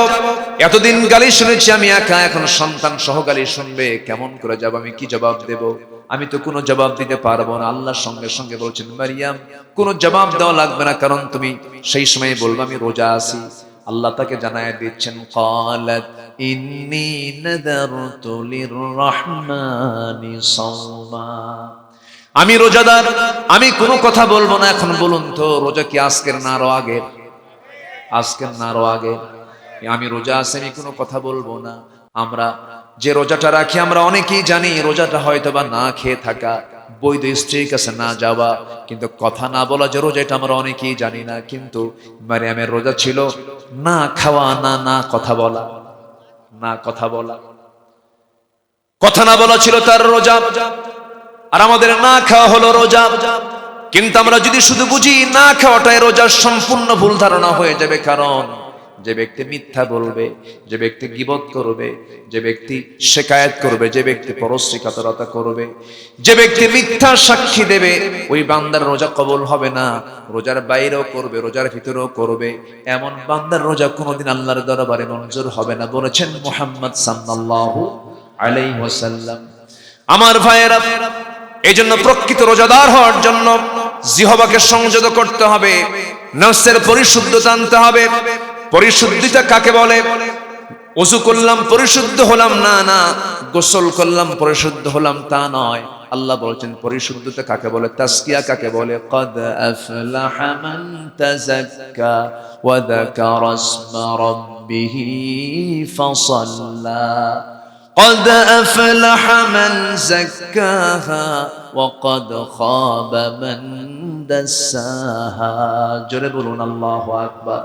এতদিন গালি শুনেছি আমি একা, এখন সন্তান সহ গালি শুনবে, কেমন করে যাব? আমি কি জবাব দেব? আমি তো কোনো জবাব দিতে পারবো না। আল্লাহর সঙ্গে সঙ্গে বলছেন, মারিয়াম কোনো জবাব দেওয়া লাগবে না, কারণ তুমি সেই সময় বলবে আমি রোজা আছি। আল্লাহ তাকে জানায় দিচ্ছেন, ক্বালাত ইন্নী নাযারতু লিররহমানি সাওমা, আমি রোজাদার, আমি কোনো কথা বলবো না। এখন বলুন তো, রোজা কি আজকের না আরো আগের? আজকের না আরো আগের? আমি রোজা আছি, আমি কোনো কথা বলবো না। আমরা যে রোজাটা রাখি, আমরা অনেকেই জানি রোজাটা হয়তো বা না খেয়ে থাকা, বৈধ স্ত্রীর কাছে না যাওয়া, কিন্তু কথা না বলা যে রোজা, এটা আমরা অনেকেই জানি না। কিন্তু মারিয়ামের রোজা ছিল না খাওয়া, না কথা বলা, না কথা বলা, কথা না বলা ছিল তার রোজা। আর আমাদের না খাওয়া হলো রোজা। কিন্তু আমরা যদি শুধু বুঝি না খাওয়াটাই রোজার, সম্পূর্ণ ভুল ধারণা হয়ে যাবে। কারণ যে ব্যক্তি মিথ্যা বলবে, যে ব্যক্তি গীবত করবে, যে ব্যক্তি শিকায়াত করবে, যে ব্যক্তি পরশ্রীকাতরতা করবে, যে ব্যক্তি মিথ্যা সাক্ষী দেবে, ওই বান্দার রোজা কবুল হবে না। রোজার বাইরেও করবে, রোজার ভিতরেও করবে, এমন বান্দার রোজা কোনোদিন আল্লাহর দরবারে মঞ্জুর হবে না, বলেছেন মুহাম্মদ সাল্লাল্লাহু আলাইহি ওয়াসাল্লাম। আমার ভাইয়েরা, এই জন্য প্রকৃত রোজাদার হওয়ার জন্য জিহ্বাকে সংযত করতে হবে, নফসের পরিশুদ্ধতা আনতে হবে। পরিশুদ্ধিতা কাকে বলে? ওযু করলাম পরিশুদ্ধ হলাম না, গোসল করলাম পরিশুদ্ধ হলাম তা নয়। আল্লাহ বলেছেন পরিশুদ্ধতা কাকে বলে, তাসকিয়া কাকে বলে। ক্বাদ আফলাহা মান তাযাক্কা ওয়া যাকারা ইসমা রাব্বিহি ফাসাল্লা। قد أفلح من زكاها وقد خاب من دساها। জোরে বলুন আল্লাহু আকবার।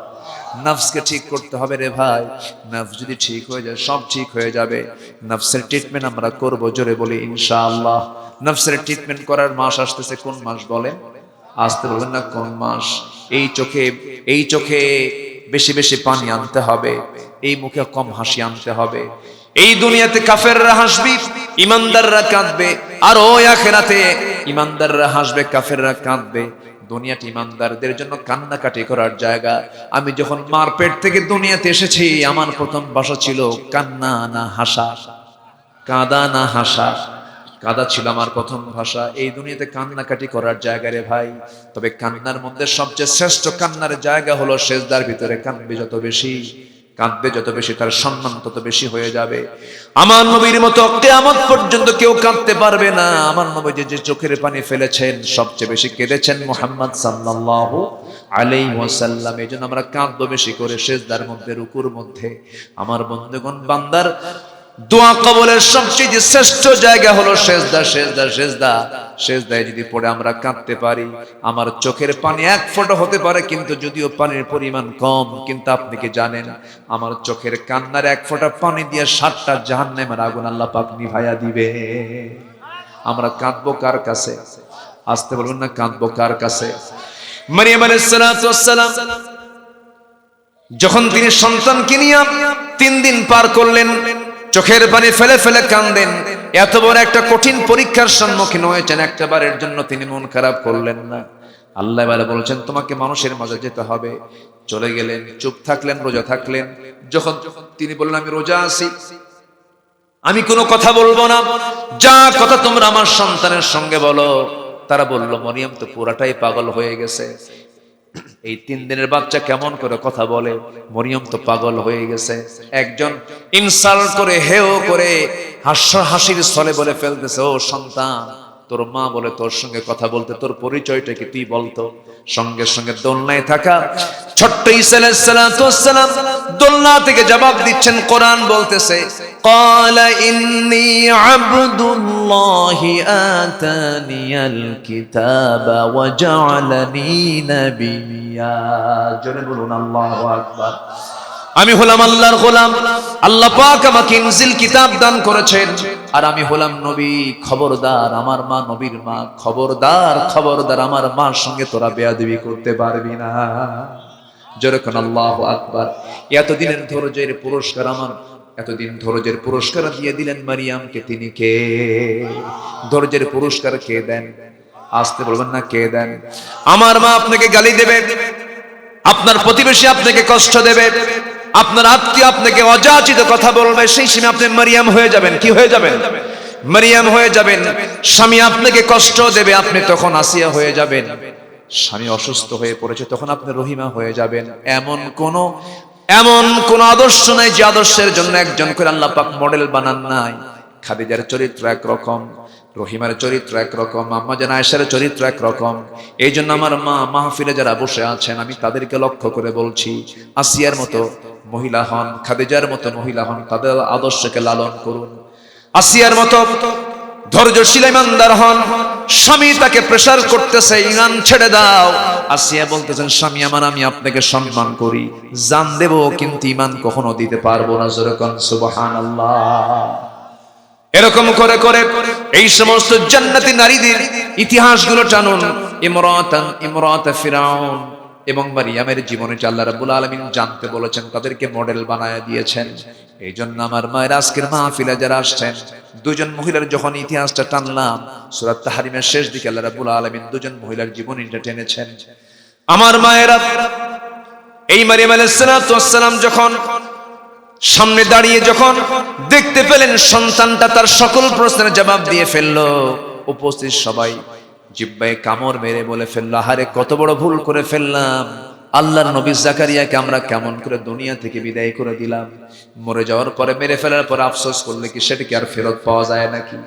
নফসকে ঠিক করতে হবে রে ভাই, নফস যদি ঠিক হয়ে যায় সব ঠিক হয়ে যাবে। নফসের ট্রিটমেন্ট আমরা করব, জোরে বলি ইনশাআল্লাহ। নফসের ট্রিটমেন্ট করার মাস আসতেছে, কোন মাস বলেন? আসতে বলেন না কোন মাস? এই চোখে বেশি বেশি পানি আনতে হবে, এই মুখে কম হাসি আনতে হবে। এই দুনিয়াতে কাফেররা হাসবে, ইমানদাররা কাঁদবে, আর ওই আখিরাতে ইমানদাররা হাসবে, কাফেররা কাঁদবে। দুনিয়াটি ইমানদারদের জন্য কান্নাকাটি করার জায়গা। আমি যখন মার পেট থেকে দুনিয়াতে এসেছি, আমার প্রথম ভাষা ছিল কান্না না হাসা, কাঁদা না হাসা, কাঁদা ছিল আমার প্রথম ভাষা। এই দুনিয়াতে কান্নাকাটি করার জায়গা রে ভাই, তবে কান্নার মধ্যে সবচেয়ে শ্রেষ্ঠ কান্নার জায়গা হলো সেজদার ভিতরে। কাঁদবে যত বেশি, কাঁদবে যত বেশি, তার সম্মান তত বেশি হয়ে যাবে। আমার নবীর মতো কিয়ামত পর্যন্ত কেউ কাঁদতে পারবে না। আমার নবী যে চোখের পানি ফেলেছেন, সবচেয়ে বেশি কেঁদেছেন মুহাম্মদ সাল্লাল্লাহু আলাইহি ওয়াসাল্লাম। এজন্য আমরা কাঁদবো বেশি করে সেজদার মধ্যে, রুকুর মধ্যে। আমার বন্ধুগণ, বান্দার দোয়া কবুলের সবচেয়ে শ্রেষ্ঠ জায়গা হলো সেজদা, সেজদা, সেজদা। সেজদায় যদি পড়ে আমরা কাঁদতে পারি, আমার চোখের পানি এক ফোঁটা হতে পারে, কিন্তু যদিও পানির পরিমাণ কম, কিন্তু আপনি কি জানেন আমার চোখের কান্নার এক ফোঁটা পানি দিয়ে 7টা জাহান্নামের আগুন আল্লাহ পাক নিভাইয়া দিবে। আমরা কাঁদবো কার কাছে? আসতে বলবেন না, কাঁদবো কার কাছে? মারিয়াম আলাইহিস সালাতু ওয়াস সালাম যখন তিনি সন্তানকে নিয়ে 3 দিন পার করলেন, চোখের পানি ফেলে ফেলে কাঁদেন। এত বড় একটা কঠিন পরীক্ষার সম্মুখীন হয়েছেন, একটা বারের জন্য তিনি মন খারাপ করলেন না। আল্লাহ এবারে বলছেন তোমাকে মানুষের মাঝে যেতে হবে। চলে গেলেন, চুপ থাকলেন, রোজা থাকলেন। যখন তিনি বললেন আমি রোজা আছি, আমি কোনো কথা বলবো না, যা কথা তোমরা আমার সন্তানের সঙ্গে বলো। তারা বলল মরিয়ম তো পুরাটাই পাগল হয়ে গেছে, এই 3 দিনের বাচ্চা কেমন করে কথা বলে? মরিয়ম তো পাগল হয়ে গেছে। একজন ইনসাল্ট করে, হেও করে, হাসির ছলে বলে ফেলতেছে, ও সন্তান, তোর মা বলে তোর সঙ্গে কথা বলতে, তোর পরিচয়টা কি তুই বলতো? সঙ্গে সঙ্গে দোলনায় থাকা ছোট্ট ঈসা আলাইহিস সালাতু ওয়াস সালাম দোলনা থেকে জবাব দিচ্ছেন। কোরআন বলতেছে ক্বালা ইন্নী আবদুল্লাহি আতানিয়াল কিতাবা ওয়া জাআলানি নাবিয়্যা। জোরে বলুন আল্লাহু আকবার। আমি হলাম আল্লাহর গোলাম, আল্লাহ পাক আমাকে ইনজিল কিতাব দান করেছেন, আর আমি হলাম নবী। খবরদার আমার মা নবীর মা, খবরদার খবরদার আমার মার সঙ্গে তোরা বেয়াদবি করতে পারবি না। যেরকম আল্লাহু আকবার। এতদিনের ধৈর্যের পুরস্কার, আমার এতদিন ধৈর্যের পুরস্কার দিয়ে দিলেন মারিয়ামকে। তিনি কে? ধৈর্যের পুরস্কার কে দেন? আসতে বলবেন না, কে দেন? আমার মা আপনাকে গালি দেবে, আপনার প্রতিবেশী আপনাকে কষ্ট দেবে, আপনার আত্মীয় আপনাকে অযাচিত কথা বলবে, সেই সময় আপনি মারিয়াম হয়ে যাবেন। কি হয়ে যাবেন? মারিয়াম হয়ে যাবেন। স্বামী আপনাকে কষ্ট দেবে, আপনি তখন আসিয়া হয়ে যাবেন। স্বামী অসুস্থ হয়ে পড়েছে, তখন আপনি রহিমা হয়ে যাবেন। এমন কোন আদর্শ নাই যে আদর্শের জন্য একজন করে আল্লাহ পাক মডেল বানান নাই। খাদিজার চরিত্র একরকম, রহিমার চরিত্র একরকম, আম্মা জান আয়েশার চরিত্র একরকম। এই জন্য আমার মা মাহফিলে যারা বসে আছেন, আমি তাদেরকে লক্ষ্য করে বলছি, আসিয়ার মতো মহিলা হন, খাদিজার মতো মহিলা হন, তাদের আদর্শকে লালন করুন। আসিয়ার মতো ধৈর্যশীল ইমানদার হন। স্বামী তাকে প্রেসার করতেছে, ইমান ছেড়ে দাও। আসিয়া বলতেছেন স্বামী আমার, আমি আপনাকে সম্মান করি, জান দেব, কিন্তু ইমান কখনো দিতে পারবো না। যেরকম সুবহানাল্লাহ। এরকম করে করে এই সমস্ত জান্নাতি নারীদের ইতিহাসগুলো টানুন। ইমরাত ফিরাউন এবং মারিয়ামের জীবনে আল্লাহ রাব্বুল আলামিন জানতে বলেছেন, তাদেরকে মডেল বানায় দিয়েছেন। এই জন্য আমার মায়ের আজকের মাহফিলে যারা আসছেন, 2 জন মহিলার যখন ইতিহাসটা টানলাম, সূরা তাহরিমের শেষ দিকে আল্লাহ রাব্বুল আলামিন 2 জন মহিলার জীবনীটা টেনেছেন। আমার মায়েরা, এই মারিয়াম আলাইহিস সালাতু ওয়াস সালাম যখন সামনে দাঁড়িয়ে যখন দেখতে পেলেন সন্তানটা তার সকল প্রশ্নের জবাব দিয়ে ফেললো, উপস্থিত সবাই জিহ্বায় কামড় মেরে বলে ফেললো, আহারে কত বড় ভুল করে ফেললাম। আল্লাহর নবী জাকারিয়াকে আমরা কেমন করে দুনিয়া থেকে বিদায় করে দিলাম। মরে যাওয়ার পরে, মেরে ফেলার পরে আফসোস করলে কি সেটা কি আর ফেরত পাওয়া যায় নাকি?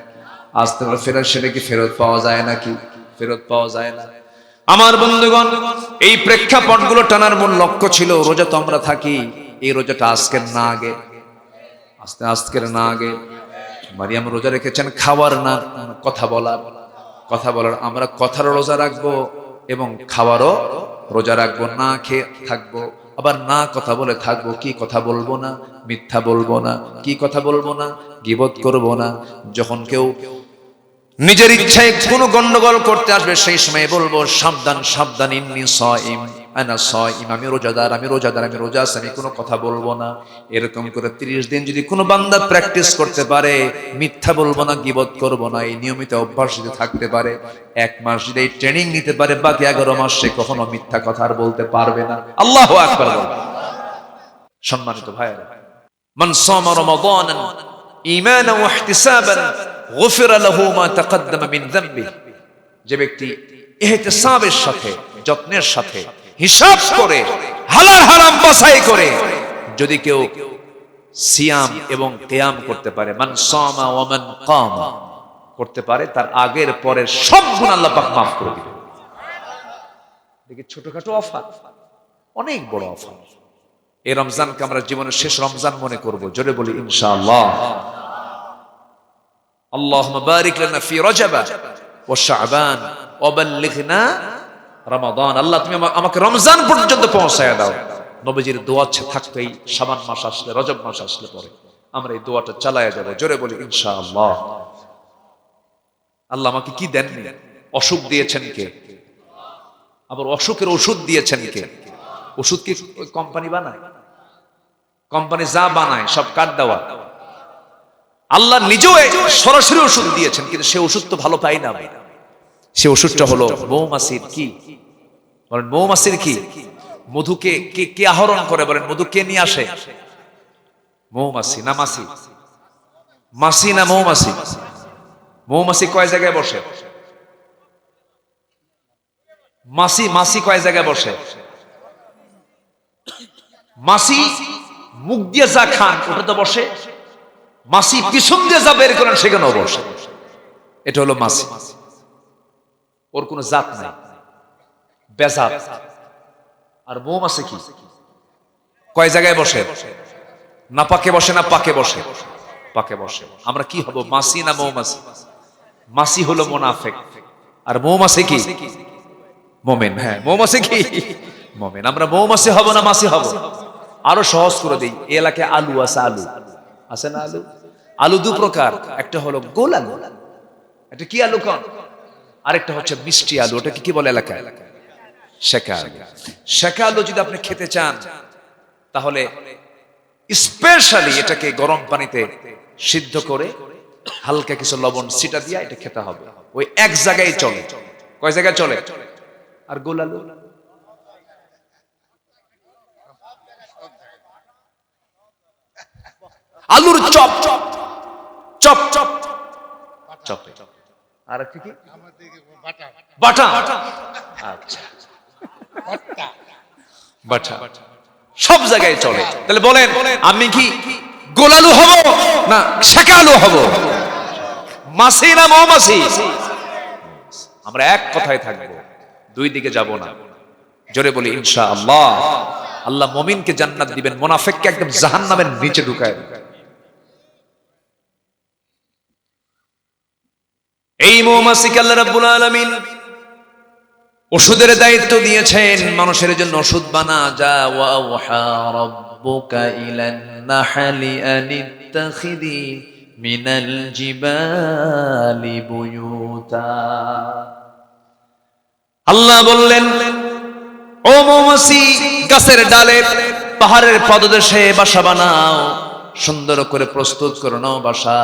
আসতে পারে ফেরত, সেটা কি ফেরত পাওয়া যায় নাকি? ফেরত পাওয়া যায় না। আমার বন্ধুগণ, এই প্রেক্ষাপটগুলো টানার মূল লক্ষ্য ছিল, রোজা তো আমরা থাকি, এই রোজাটা আজকের না আগে, আজকের না আগে। মারিয়াম রোজা রেখেছেন খাওয়ার না কথা বলার। আমরা কথার রোজা রাখবো এবং খাওয়ারও রোজা রাখবো। না খেয়ে থাকবো, আবার না কথা বলে থাকবো। কি কথা বলবো না? মিথ্যা বলবো না। কি কথা বলবো না? গীবত করবো না। যখন কেউ নিজের ইচ্ছায় কোনো গন্ডগোল করতে আসবে, সেই সময় বলবো সাবধান সাবধান, ইন্নী সাইম, আনা সাইম, আমি রোজাদার, আমি রোজাদার, আমি রোজা আছি, আমি কোনো কথা বলবো না। এরকম করে 30 দিন যদি কোনো বান্দা প্র্যাকটিস করতে পারে, মিথ্যা বলবো না, গীবত করবো না, এই নিয়মিত অভ্যাস যদি থাকতে পারে, 1 মাস যদি এই ট্রেনিং নিতে পারে, বাকি 11 মাস সে কখনো মিথ্যা কথা আর বলতে পারবে না। আল্লাহু আকবার। সম্মানিত ভাইয়েরা, মান সামা রমাদানান ঈমানান ওয়া ইহতিসাবান গুফিরা লাহু মা তাকাদ্দামা মিন যামবিহি, যে ব্যক্তি ইহতিসাবের সাথে, যত্নের সাথে, হিসাব করে, হালাল হারাম বাছাই করে যদি কেউ সিয়াম এবং কিয়াম করতে পারে, মান সামা ওয়া মান কামা করতে পারে, তার আগের পরের সব গুনাহ আল্লাহ পাক মাফ করে দিবেন। দেখি ছোটখাটো অফার, অনেক বড় অফার। এই রমজানকে আমরা জীবনের শেষ রমজান মনে করব, জোরে বলি ইনশাআল্লাহ। আল্লাহুম্মা বারিক লানা ফি রজব ওয়া শাবান ওয়া বাল্লিগনা রমাদান। আল্লাহ তুমি আমাকে রমজান পর্যন্ত পৌঁছায় দাও। নবীজির দোয়া থাকতো এই শাবান মাস আসলে, রজব মাস আসলে পরে আমরা এই দোয়াটা চালায়া যাব, জোরে বলি ইনশাআল্লাহ। আল্লাহ আমাকে কি দেননি? অসুখ দিয়েছেন কে? আবার অসুখের ওষুধ দিয়েছেন কে? ওষুধ কি কোম্পানি বানায়? কোম্পানি যা বানায় সব কাট দেওয়া। আল্লাহ নিজেও সরাসরি ওষুধ দিয়েছেন, কিন্তু সে ওষুধ তো ভালো পাই না। সে ওষুধটা হলো মৌমাছির কি বলেন? মৌমাছির কি? মধুকে কে আহরণ করে বলেন? মধু কে নিয়ে আসে? মৌমাছি না মাছি? মাছি না মৌমাছি? মৌমাছি কয় জায়গায় বসে? মাছি কয় জায়গায় বসে? মাছি মুখ দিয়ে যা খান ওটা তো বসে, মাছি পিছন দিয়ে যা বের করেন সেখানেও বসে। এটা হলো মাছি। ওর কোনো জাত নাই, বেজাত। আর মৌমাছি কি? কয় জায়গায় বসে? না পাকে বসে না পাকে বসে? পাকে বসে। আমরা কি হব, মাছি না মৌমাছি? মাছি হলো মুনাফিক, আর মৌমাছি কি? মুমিন। হ্যাঁ, মৌমাছি কি? মুমিন। আমরা মৌমাছি হব না মাছি হব? আরো সহজ করে দিই, এই এলাকায় আলু আছে, আলু আছে না? আলু দু প্রকার, একটা হলো গোল আলু, এটা কি আলু কোন, আরেকটা হচ্ছে মিষ্টি আলু। ওটা কি বলে এলাকায়? সেকা আলু। সেকা আলু যদি আপনি খেতে চান তাহলে স্পেশালি এটাকে গরম পানিতে সিদ্ধ করে হালকা কিছু লবণ ছিটা দিয়া এটা খেতে হবে। ওই এক জায়গায় চলে। কয় জায়গায় চলে? আর গোল আলু? আলুর চপ চপ চপ চপ। আর কি কি? বাটা। আচ্ছা, বাটা সব জায়গায় চলে। তাহলে বলেন আমি কি গোল আলু হব না সেকা আলু হব? মাছি না মৌমাছি? আমরা এক কথায় থাকবো, দুই দিকে যাব না। জোরে বলি ইনশাআল্লাহ। আল্লাহ মুমিনকে জান্নাত দিবেন, মুনাফিককে একদম জাহান্নামের নিচে ঢুকায় দিবেন। এই মৌমাছিকে আল্লাহ রাব্বুল আলামিন ওষুধের দায়িত্ব দিয়েছেন, মানুষের জন্য ওষুধ বানা। যা ওয়া রাব্বুকা ইলান নাহলি আনিত্তাখিদি মিনাল জিবালি বুয়ুতা। আল্লাহ বললেন, ও মৌমাছি, গাছের ডালে পাহাড়ের পদদেশে বাসা বানাও, সুন্দর করে প্রস্তুত করে নাও বাসা।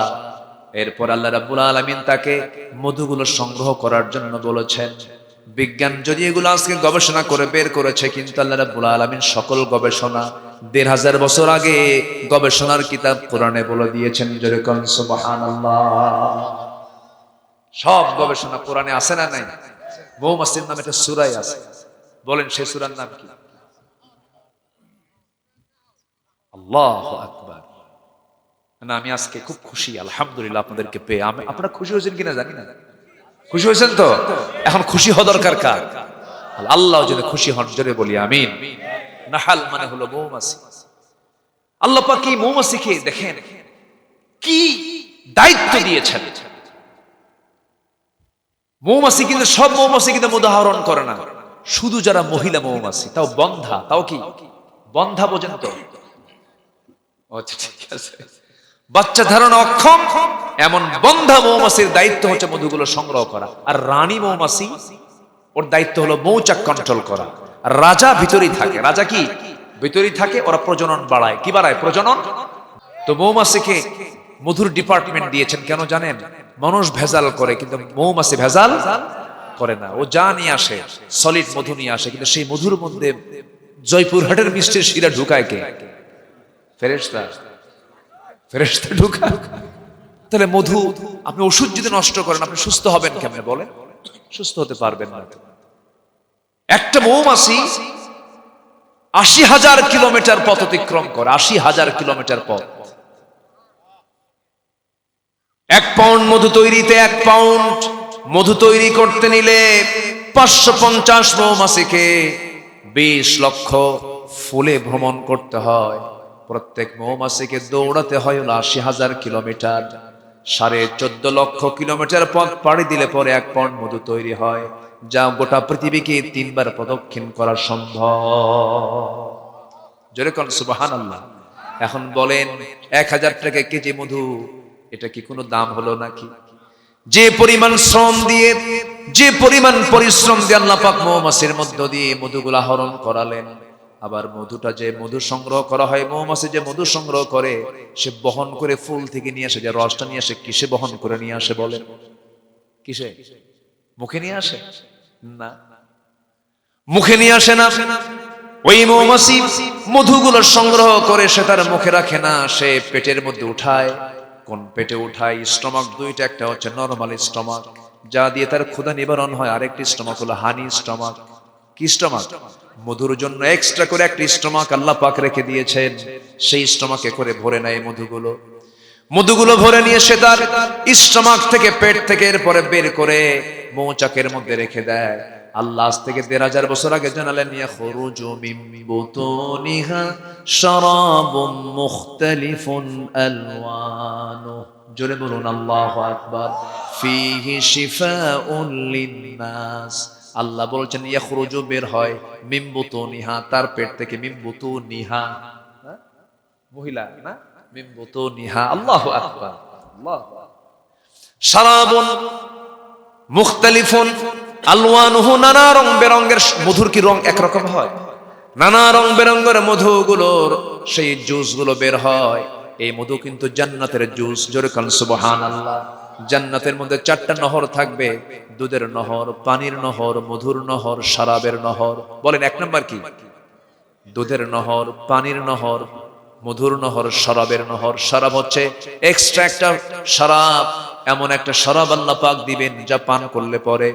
এরপর আল্লাহ রাব্বুল আলামিন তাকে মধুগুলো সংগ্রহ করার জন্য বলেছেন। বিজ্ঞান যদি এগুলো আজকে গবেষণা করে বের করেছে, কিন্তু আল্লাহ রাব্বুল আলামিন সকল গবেষণা ১৫০০ বছর আগে গবেষণার কিতাব কোরআনে বলে দিয়েছেন। যেরকম সুবহানাল্লাহ, সব গবেষণা কোরআনে আছে না নাই? মৌমাছির নামে একটা সূরা আছে, বলেন সেই সূরার নাম কি? আল্লাহু আকবার। না, আমি আজকে খুব খুশি আলহামদুলিল্লাহ আপনাদেরকে পেয়ে। আপনারা খুশি হয়েছেন কিনা জানি না। খুশি হয়েছেন তো? এখন খুশি হওয়া দরকার কার? আল্লাহ যেন খুশি হন, জোরে বলি আমিন। নাহাল মানে হলো মৌমাছি। আল্লাহ পাক এই মৌমাছিকে দেখেন কি দায়িত্ব দিয়েছেন। মৌমাছি কিন্তু সব মৌমাছি কিন্তু উদাহরণ করে না, শুধু যারা মহিলা মৌমাছি, তাও বন্ধা, তাও কি বন্ধা পর্যন্ত। আচ্ছা ঠিক আছে, বাচ্চা ধারণা অক্ষম এমন বন্ধা মৌমাছির দায়িত্ব হচ্ছে মধুগুলো সংগ্রহ করা। আর রানী মৌমাছি, ওর দায়িত্ব হলো মৌচাক কন্ট্রোল করা। আর রাজা ভিতরেই থাকে। রাজা কি ভিতরেই থাকে, ওরা প্রজনন বাড়ায়। কি বাড়ায়? প্রজনন। তো মৌমাছিকে মধুর ডিপার্টমেন্ট দিয়েছেন কেন জানেন? মানুষ ভেজাল করে, কিন্তু মৌমাছি ভেজাল করে না। ও যা নিয়ে আসে সলিড মধু নিয়ে আসে, কিন্তু সেই মধুর মধ্যে জয়পুরহাটের মিষ্টির শিরা ঢুকায় কে? ফেরেশতা। ফেরেশতা ঢুকায়। তাহলে মধু, আপনি ওষুধ যদি নষ্ট করেন আপনি সুস্থ হবেন কেমনে বলেন? সুস্থ হতে পারবেন না। একটা মৌমাছি ৮০,০০০ কিলোমিটার পথ অতিক্রম করে, ৮০,০০০ কিলোমিটার পথ। ১ পাউন্ড মধু তৈরিতে ১ পাউন্ড মধু তৈরি করতে নিলে ৫৫০ মৌমাছিকে ২০ লক্ষ ফুলে ভ্রমণ করতে হয়। প্রত্যেক মৌমাছিকে দৌড়াতে হয় ৮০,০০০ কিলোমিটার। ১৪.৫ লক্ষ কিলোমিটার পথ পাড়ি দিলে পরে ১ পাউন্ড মধু তৈরি হয়, যা গোটা পৃথিবীকে ৩ বার প্রদক্ষিণ করা সম্ভব। জোরে কোন সুবহানাল্লাহ। এখন বলেন ১,০০০ টাকা কেজি মধু, এটা কি কোনো দাম হলো নাকি? যে পরিমাণ শ্রম দিয়ে, যে পরিমাণ পরিশ্রম দিয়ে আল্লাহ পাক মৌমাছির মধ্য দিয়ে মধুগুলা আহরণ করালেন, আবার মধুটা যে মধু সংগ্রহ করা হয়, মৌমাছি যে মধু সংগ্রহ করে সে বহন করে ফুল থেকে নিয়ে আসে, যে রসটা নিয়ে আসে কিসে বহন করে নিয়ে আসে বলেন? কিসে? মুখে নিয়ে আসে না, মুখে নিয়ে আসে না। ওই মৌমাছি মধুগুলো সংগ্রহ করে সে তার মুখে রাখে না, সে পেটের মধ্যে উঠায়। কোন পেটে উঠায়? স্টমাক দুইটা, একটা হচ্ছে নরমাল স্টমাক যা দিয়ে তার ক্ষুধা নিবারণ হয়, আরেকটি স্টমাক হলো হানি স্টমাক। কি স্টমাক? মধুর জন্য এক্সট্রা করে একটি স্টমাক আল্লাহ পাক রেখে দিয়েছেন, সেই স্টমাকে করে ভরে নেয় মধুগুলো। মধুগুলো ভরে নিয়ে সে তার স্টমাক থেকে, পেট থেকে এরপরে বের করে মৌচাকের মধ্যে রেখে দেয়। আল্লাহ আজ থেকে ১৫০০ বছর আগে জানালেন, ইয়াখরুজু মিন বুতুনিহা শারাবুম মুখতালিফুন আলওয়ানু। জোরে বলুন আল্লাহু আকবার। ফীহি শিফাউন লিন্নাস। আল্লাহ বলছেন ইয়াখরুজু, বের হয়, মিন বুতুনিহা, তার পেট থেকে, মিন বুতুনিহা মহিলা না, মিন বুতুনিহা। আল্লাহু আকবার, আল্লাহু আকবার। শারাবুন মুখতালিফুন আলওয়ানুহু, নানা রং বেরঙের মধুর। কি রং একরকম হয়? নানা রং বেরঙের মধুগুলোর সেই জুসগুলো বের হয়। এই মধু কিন্তু জান্নাতের জুস। জোরে কান সুবহানাল্লাহ। জান্নাতের মধ্যে ৪টা নহর থাকবে, দুধের নহর, পানির নহর, মধুর নহর, শরাবের নহর। বলেন ১ নাম্বার কি? দুধের নহর, পানির নহর, মধুর নহর, শরাবের নহর। শরাব হচ্ছে এক্সট্রা একটা শরাব, এমন একটা শরাব আল্লাহ পাক দিবেন যা পান করলে পরে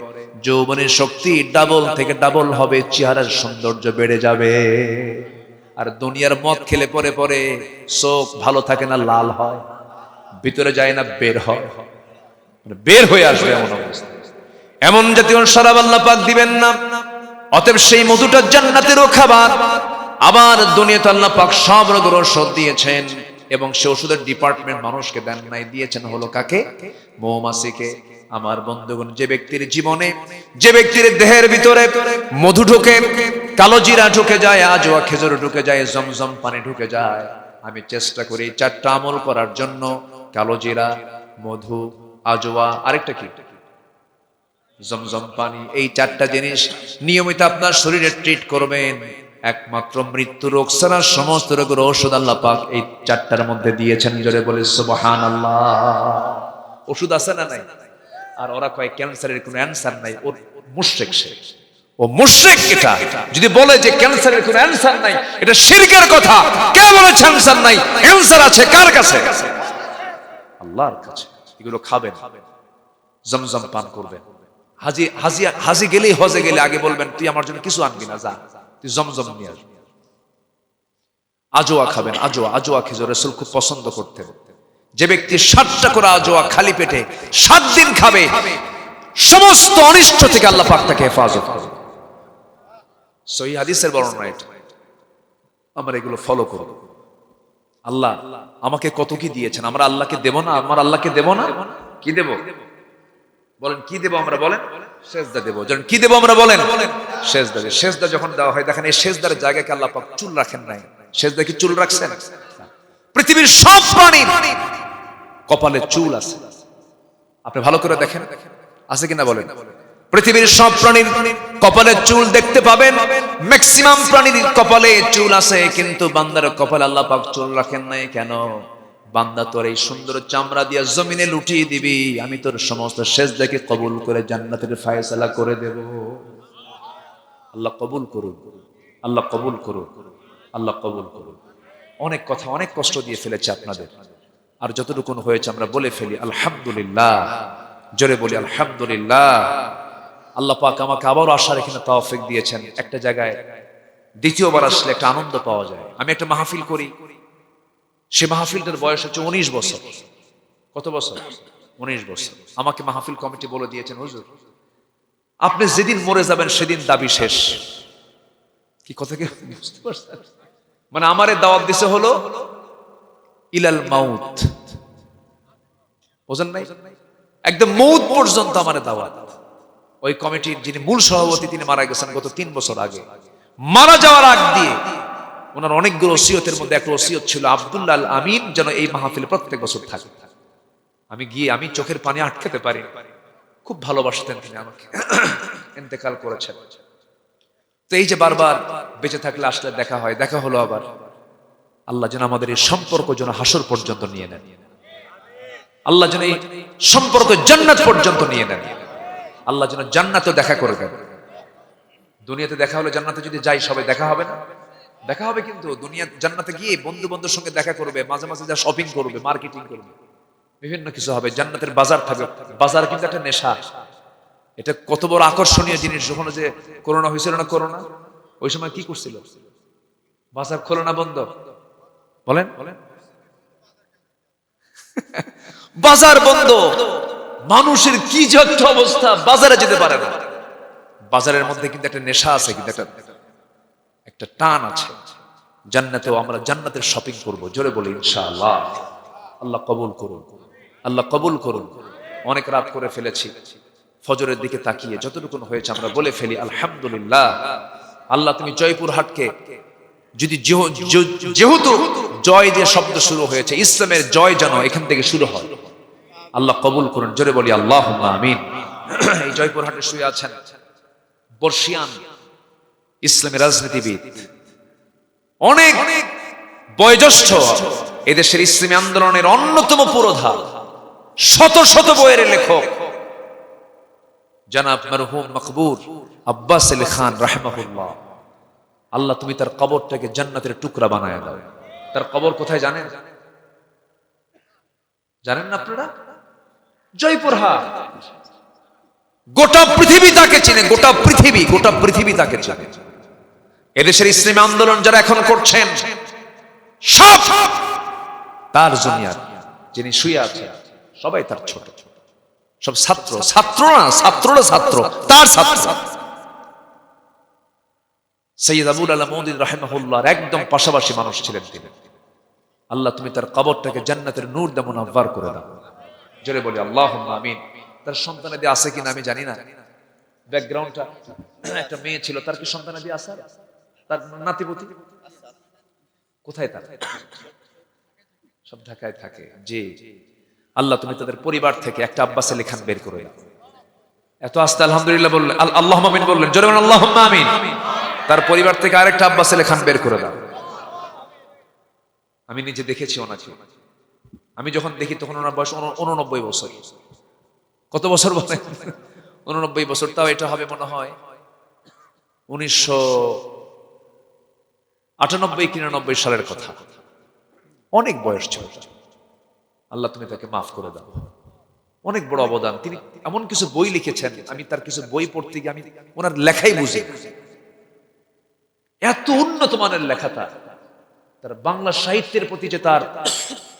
যৌবনের শক্তি ডাবল থেকে ডাবল হবে, চেহারার সৌন্দর্য বেড়ে যাবে। আর দুনিয়ার মদ খেলে পরে পরে চোখ ভালো থাকে না, লাল হয়, ভিতরে যায় না, বের হয়, বের হয়ে আসবে এমন অবস্থা। এমন জাতীয় শরাব আল্লাহ পাক দিবেন না। অতএব সেই মধুটা জান্নাতেরও খাবার। আবার দুনিয়াতে আল্লাহ পাক সব রোগের ওষুধ দিয়েছেন, এবং সে ওষুধের ডিপার্টমেন্ট মানুষকে দেন নাই, দিয়েছেন হলো কাকে? মৌমাছিকে। আমার বন্ধুগণ, যে ব্যক্তির জীবনে, যে ব্যক্তির দেহের ভিতরে মধু ঢুকে, কালো জিরা ঢুকে যায়, আজওয়া খেজুর ঢুকে যায়, জমজম পানি ঢুকে যায়, আমি চেষ্টা করি 4টা আমল করার জন্য। কালো জিরা, মধু, আজওয়া, আরেকটা কি? জমজম পানি। এই 4টা জিনিস নিয়মিত আপনার শরীরে ট্রিট করবেন। একমাত্র মৃত্যু রোগ ছাড়া সমস্ত রোগের ঔষধ আল্লাহ পাক এই 4টার মধ্যে দিয়েছেন। জোরে বলে সুবহানাল্লাহ। ওষুধ আছে না নাই? আর ওরা কয় ক্যান্সারের কোনো অ্যানসার নাই। ও মুশরিক, সে ও মুশরিক। এটা যদি বলে যে ক্যান্সারের কোনো অ্যানসার নাই, এটা শিরকের কথা। কে বলেছে অ্যানসার নাই? অ্যানসার আছে কার কাছে? আল্লাহর কাছে। এগুলো খাবেন, জমজম পান করবেন। হাজি গেলেই, হজে গেলে আগে বলবেন, তুই আমার জন্য কিছু আনবি না, যা তুই জমজম নিয়ে আসবি। আজওয়া খাবেন, আজওয়া খেজুর রাসূল খুব পছন্দ করতেন। যে ব্যক্তি 7টা করে আজওয়া খালি পেটে 7 দিন খাবে, সমস্ত অনিষ্ট থেকে আল্লাহ পাক তাকে হেফাজত করবে। সহিহ হাদিসের বর্ণনা এটা। আমরা এগুলো ফলো করব। আল্লাহ আমাকে কত কি দিয়েছেন, আমরা আল্লাহকে দেব না? আমার আল্লাহকে দেব না? কি দেব বলেন? কি দেব আমরা? বলেন সেজদা দেব। যখন কি দেব আমরা? বলেন সেজদা দেব। সেজদা যখন দেওয়া হয়, দেখেন এই সেজদার জায়গাকে আল্লাহ পাক চুল রাখেন নাই। সেজদা কি চুল রাখছেন? পৃথিবীর সব প্রাণীর কপালে চুল আছে, আপনি ভালো করে দেখেন, আছে কিনা বলেন? পৃথিবীর সব প্রাণীর কপালে চুল দেখতে পাবেন। ম্যাক্সিমাম প্রাণীর কপালে চুল আছে, কিন্তু বান্দার কপালে আল্লাহ পাক চুল রাখেন নাই। কেন? বান্দা তোর এই সুন্দর চামড়া দিয়া জমিনে লুটিয়ে দিবি, আমি তোর সমস্ত সেজদাকে কবুল করে জান্নাতের ফায়সালা করে দেব। আল্লাহ কবুল করুন, আল্লাহ কবুল করুন, আল্লাহ কবুল করুন। অনেক কথা, অনেক কষ্ট দিয়ে ফেলেছে আপনাদের। আর যতটুকু হয়েছে আমরা বলে ফেলি আলহামদুলিল্লাহ, জোরে বলি আলহামদুলিল্লাহ। আল্লাহ পাক আমাকে আবারও আসার এখানে তৌফিক দিয়েছেন। একটা জায়গায় দ্বিতীয়বার আসলে একটা আনন্দ পাওয়া যায়। আমি একটা মাহফিল করি, সে মাহফিলটার বয়স হচ্ছে 19 বছর। কত বছর? 19 বছর। আমাকে মাহফিল কমিটি বলে দিয়েছেন, হুজুর আপনি যেদিন মরে যাবেন সেদিন দাবি শেষ। কি কথা কি বুঝতে পারছেন? মানে আমারে দাওয়াত দিছে হলো ইলাল মাউত, বুঝেন নাই? একদম মৌত পর্যন্ত আমারে দাওয়াত। ওই কমিটির যিনি মূল সভাপতি তিনি মারা গেছেন গত 3 বছর আগে। মারা যাওয়ার আগ দিয়ে ওনার অনেকগুলো ওসিয়তের মধ্যে একটা ওসিয়ত ছিল আব্দুল্লাহ আল আমিন যেন এই মাহফিলে প্রত্যেক বছর থাকে। আমি গিয়ে আমি চোখের পানি আটকাতে পারি, খুব ভালোবাসতেন তিনি আমাকে। ইন্তেকাল করেছেন। তো এই যে বারবার বেঁচে থাকলে আসলে দেখা হয়, দেখা হলো আবার। আল্লাহ যেন আমাদের এই সম্পর্ক যেন হাসর পর্যন্ত নিয়ে নেন। আল্লাহ যেন এই সম্পর্ক জান্নাত পর্যন্ত নিয়ে নেন। আল্লাহ যেন জান্নাতে দেখা করে দেন। দুনিয়াতে দেখা হলে জান্নাতে যদি যাই সবাই দেখা হবে না? দেখা হবে, কিন্তু দুনিয়া জান্নাতে গিয়ে বন্ধু বান্ধবের সঙ্গে দেখা করবে, মাঝে মাঝে যা শপিং করবে, মার্কেটিং করবে, বিভিন্ন কিছু হবে। জান্নাতের বাজার থাকবে। বাজার কিন্তু একটা নেশা। এটা কত বড় আকর্ষণীয় জিনিস। যখন যে করোনা হয়েছিল না, করোনা ওই সময় কি করছিল? বাজার খোলো না বন্ধ, বলেন বাজার বন্ধ। মানুষের কি যত অবস্থা, বাজারে যেতে পারে না। বাজারের মধ্যে কিন্তু একটা নেশা আছে, কিন্তু একটা টান আছে। জান্নাতেও আমরা জান্নাতের শপিং করব, জোরে বলি ইনশাআল্লাহ। আল্লাহ কবুল করুন, আল্লাহ কবুল করুন। অনেক রাত করে ফেলেছি, ফজরের দিকে তাকিয়ে যতটুকু হয়েছে আমরা বলে ফেলি আলহামদুলিল্লাহ। আল্লাহ তুমি জয়পুরহাটকে যদি যেহেতু জয় দিয়ে শব্দ শুরু হয়েছে, ইসলামের জয় যেন এখান থেকে শুরু হয়, আল্লাহ কবুল করুন, জোরে বলি আল্লাহুম্মা আমিন। এই জয়পুরহাটে শুয়ে আছেন বর্ষিয়ান ইসলামী রাজনীতিবিদ, অনেক বয়োজ্যেষ্ঠ, এদেশের ইসলামী আন্দোলনের অন্যতম পুরোধা, শত শত বইয়ের লেখক জনাব মরহুম মকবুর আব্বাস আলী খান রাহিমাহুল্লাহ। আল্লাহ তুমি তার কবরটাকে জান্নাতের টুকরা বানায় দাও। তার কবর কোথায় জানেন? জানেন না আপনারা? জয়পুরহাট। গোটা পৃথিবী তাকে চিনে, গোটা পৃথিবী তাকে চিনে। এদেশের ইসলামী আন্দোলন যারা এখন করছেন সব তার জুনিয়র, যিনি শুয়ে আছেন সবাই তার ছোট, সব ছাত্ররা তার ছাত্র। সৈয়দ আবুল আলা মওদুদী রাহিমাহুল্লাহর একদম পাশাপাশি মানুষ ছিলেন তিনি। আল্লাহ তুমি তার কবরটাকে জান্নাতের নূর দিয়ে মুনাব্বার করে দাও, জোরে বলি আল্লাহুম্মা আমিন। তার সন্তানাদি আছে কিনা আমি জানি না, ব্যাকগ্রাউন্ডটা একটা মেয়ে ছিল, তার কি সন্তানাদি আছে? তার নাতিপতি কোথায়? তার সব ঢাকায় থাকে। জি, আল্লাহ তুমি তাদের পরিবার থেকে একটা আব্বাস আলী খান বের করে দাও। এত আস্তে আলহামদুলিল্লাহ বললেন, আল্লাহুম্মা আমিন বললেন, জোরে বলেন আল্লাহুম্মা আমিন। তার পরিবার থেকে আরেকটা আব্বাস আলী খান বের করে দাও। আমি নিজে দেখেছি ওনাকে। আমি যখন দেখি তখন ওনার বয়স 89 বছর। কত বছর বলেন? 89 বছর। তাও এটা হবে মনে হয় 1998-99 সালের কথা। অনেক বয়স ছিল। আল্লাহ তুমি তাকে মাফ করে দাও। অনেক বড় অবদান। তিনি এমন কিছু বই লিখেছেন, আমি তার কিছু বই পড়তে গিয়ে আমি ওনার লেখাই বুঝি। এত উন্নত মানের লেখা তার বাংলা সাহিত্যের প্রতি যে তার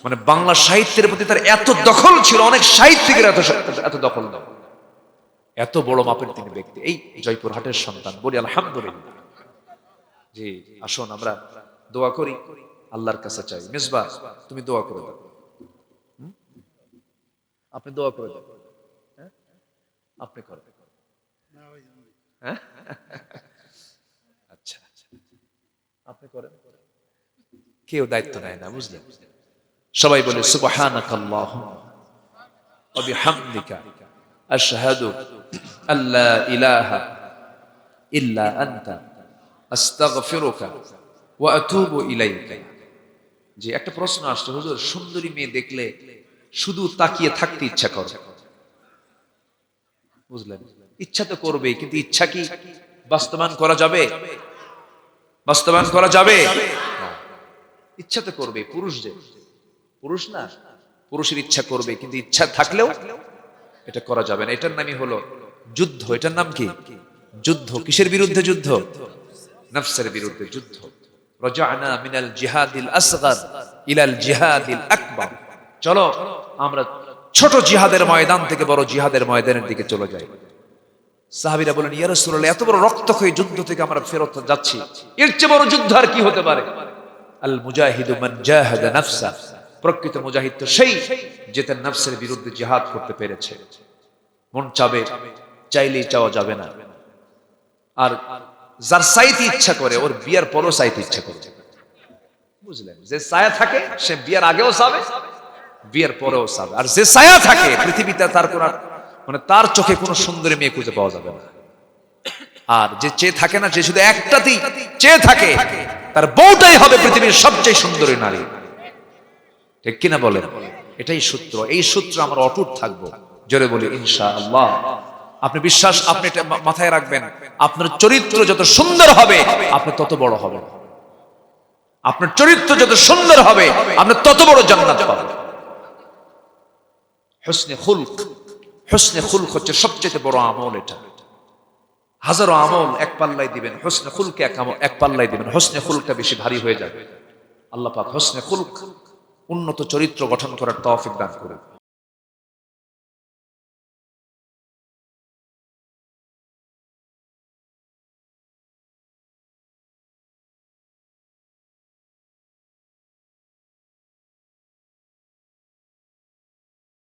মানে বাংলা সাহিত্যের প্রতি তার এত দখল ছিল, অনেক সাহিত্যিকের এত দখল না। এত বড় মাপের তিনি ব্যক্তি। এই জয়পুরহাটের সন্তান, বলি আলহামদুলিল্লাহ। জি, আসুন আমরা দোয়া করি, আল্লাহর কাছে চাই। মিসবাহ তুমি দোয়া করে দাও। আপনি দোয়া করে দাও। আপনি করেন। আচ্ছা, আপনি করেন। কেউ দায়িত্ব নেয় না, বুঝলেন? সবাই বলে সুবহানাকাল্লাহুম্মা ওয়া বিহামদিকা আশহাদু আল্লা ইলাহা ইল্লা আনতা আস্তাগফিরুকা ওয়া আতুবু ইলাইকা। যে একটা প্রশ্ন আসছে, হুজুর সুন্দরী মেয়ে দেখলে শুধু তাকিয়ে থাকতে ইচ্ছা করে, বুঝলেন? ইচ্ছা তো করবেই, কিন্তু ইচ্ছা কি বাস্তবায়ন করা যাবে? বাস্তবায়ন করা যাবে? ইচ্ছা তো করবে। পুরুষ না, পুরুষের ইচ্ছা করবে, কিন্তু ইচ্ছা থাকলেও এটা করা যাবে না। এটার নামই হলো যুদ্ধ। এটার নাম কি? যুদ্ধ। কিসের বিরুদ্ধে যুদ্ধ? নফসের বিরুদ্ধে যুদ্ধ। রাজানা মিনাল জিহাদিল আসগর ইলাল জিহাদিল আকবার। চলো আমরা ছোট জিহাদের ময়দান থেকে বড় জিহাদের ময়দানের দিকে চলে যাই। সাহাবীরা বলেন, ইয়া রাসূলুল্লাহ, এত বড় রক্তক্ষয়ী যুদ্ধ থেকে আমরা ফেরত যাচ্ছি, এর চেয়ে বড় যুদ্ধ আর কি হতে পারে? আল মুজাহিদু মান জাহাদা নাফসা। প্রকৃত মুজাহিদ তো সেই যে তার নফসের বিরুদ্ধে জিহাদ করতে পেরেছে। মন চাবে, চাইলেই চাওয়া যাবে না। আর যার চাইতে ইচ্ছা করে, ওর বিয়ার পরও চাইতে ইচ্ছা করে। বুঝলেন? যে ছায়া থাকে সে বিয়ার আগেও চাবে, বিয়ের পরেও চাবে। আর যে ছায়া থাকে পৃথিবীতে তার কোন মানে তার চোখে কোনো সুন্দরী মেয়ে খুঁজে পাওয়া যাবে না। আর যে চেয়ে থাকে না, যে শুধু একটাতেই চেয়ে থাকে, তার বউটাই হবে পৃথিবীর সবচেয়ে সুন্দরী নারী। ঠিক কিনা বলেন? এটাই সূত্র। এই সূত্র আমরা অটুট থাকবো। জোরে বলি ইনশাআল্লাহ। আপনি বিশ্বাস, আপনি এটা মাথায় রাখবেন, আপনার চরিত্র যত সুন্দর হবে আপনি তত বড় হবেন। আপনার চরিত্র যত সুন্দর হবে আপনি তত বড় জান্নাত পাবেন। হুসনে খুলক, হুসনে খুলক হচ্ছে সবচেয়ে বড় আমল। এটা হাজারো আমল এক পাল্লায় দিবেন, হুসনে খুলকে এক পাল্লায় দিবেন, হুসনে খুলকটা বেশি ভারী হয়ে যাবে। আল্লাহ পাক হুসনে খুলক, উন্নত চরিত্র গঠন করার তৌফিক দান করুন।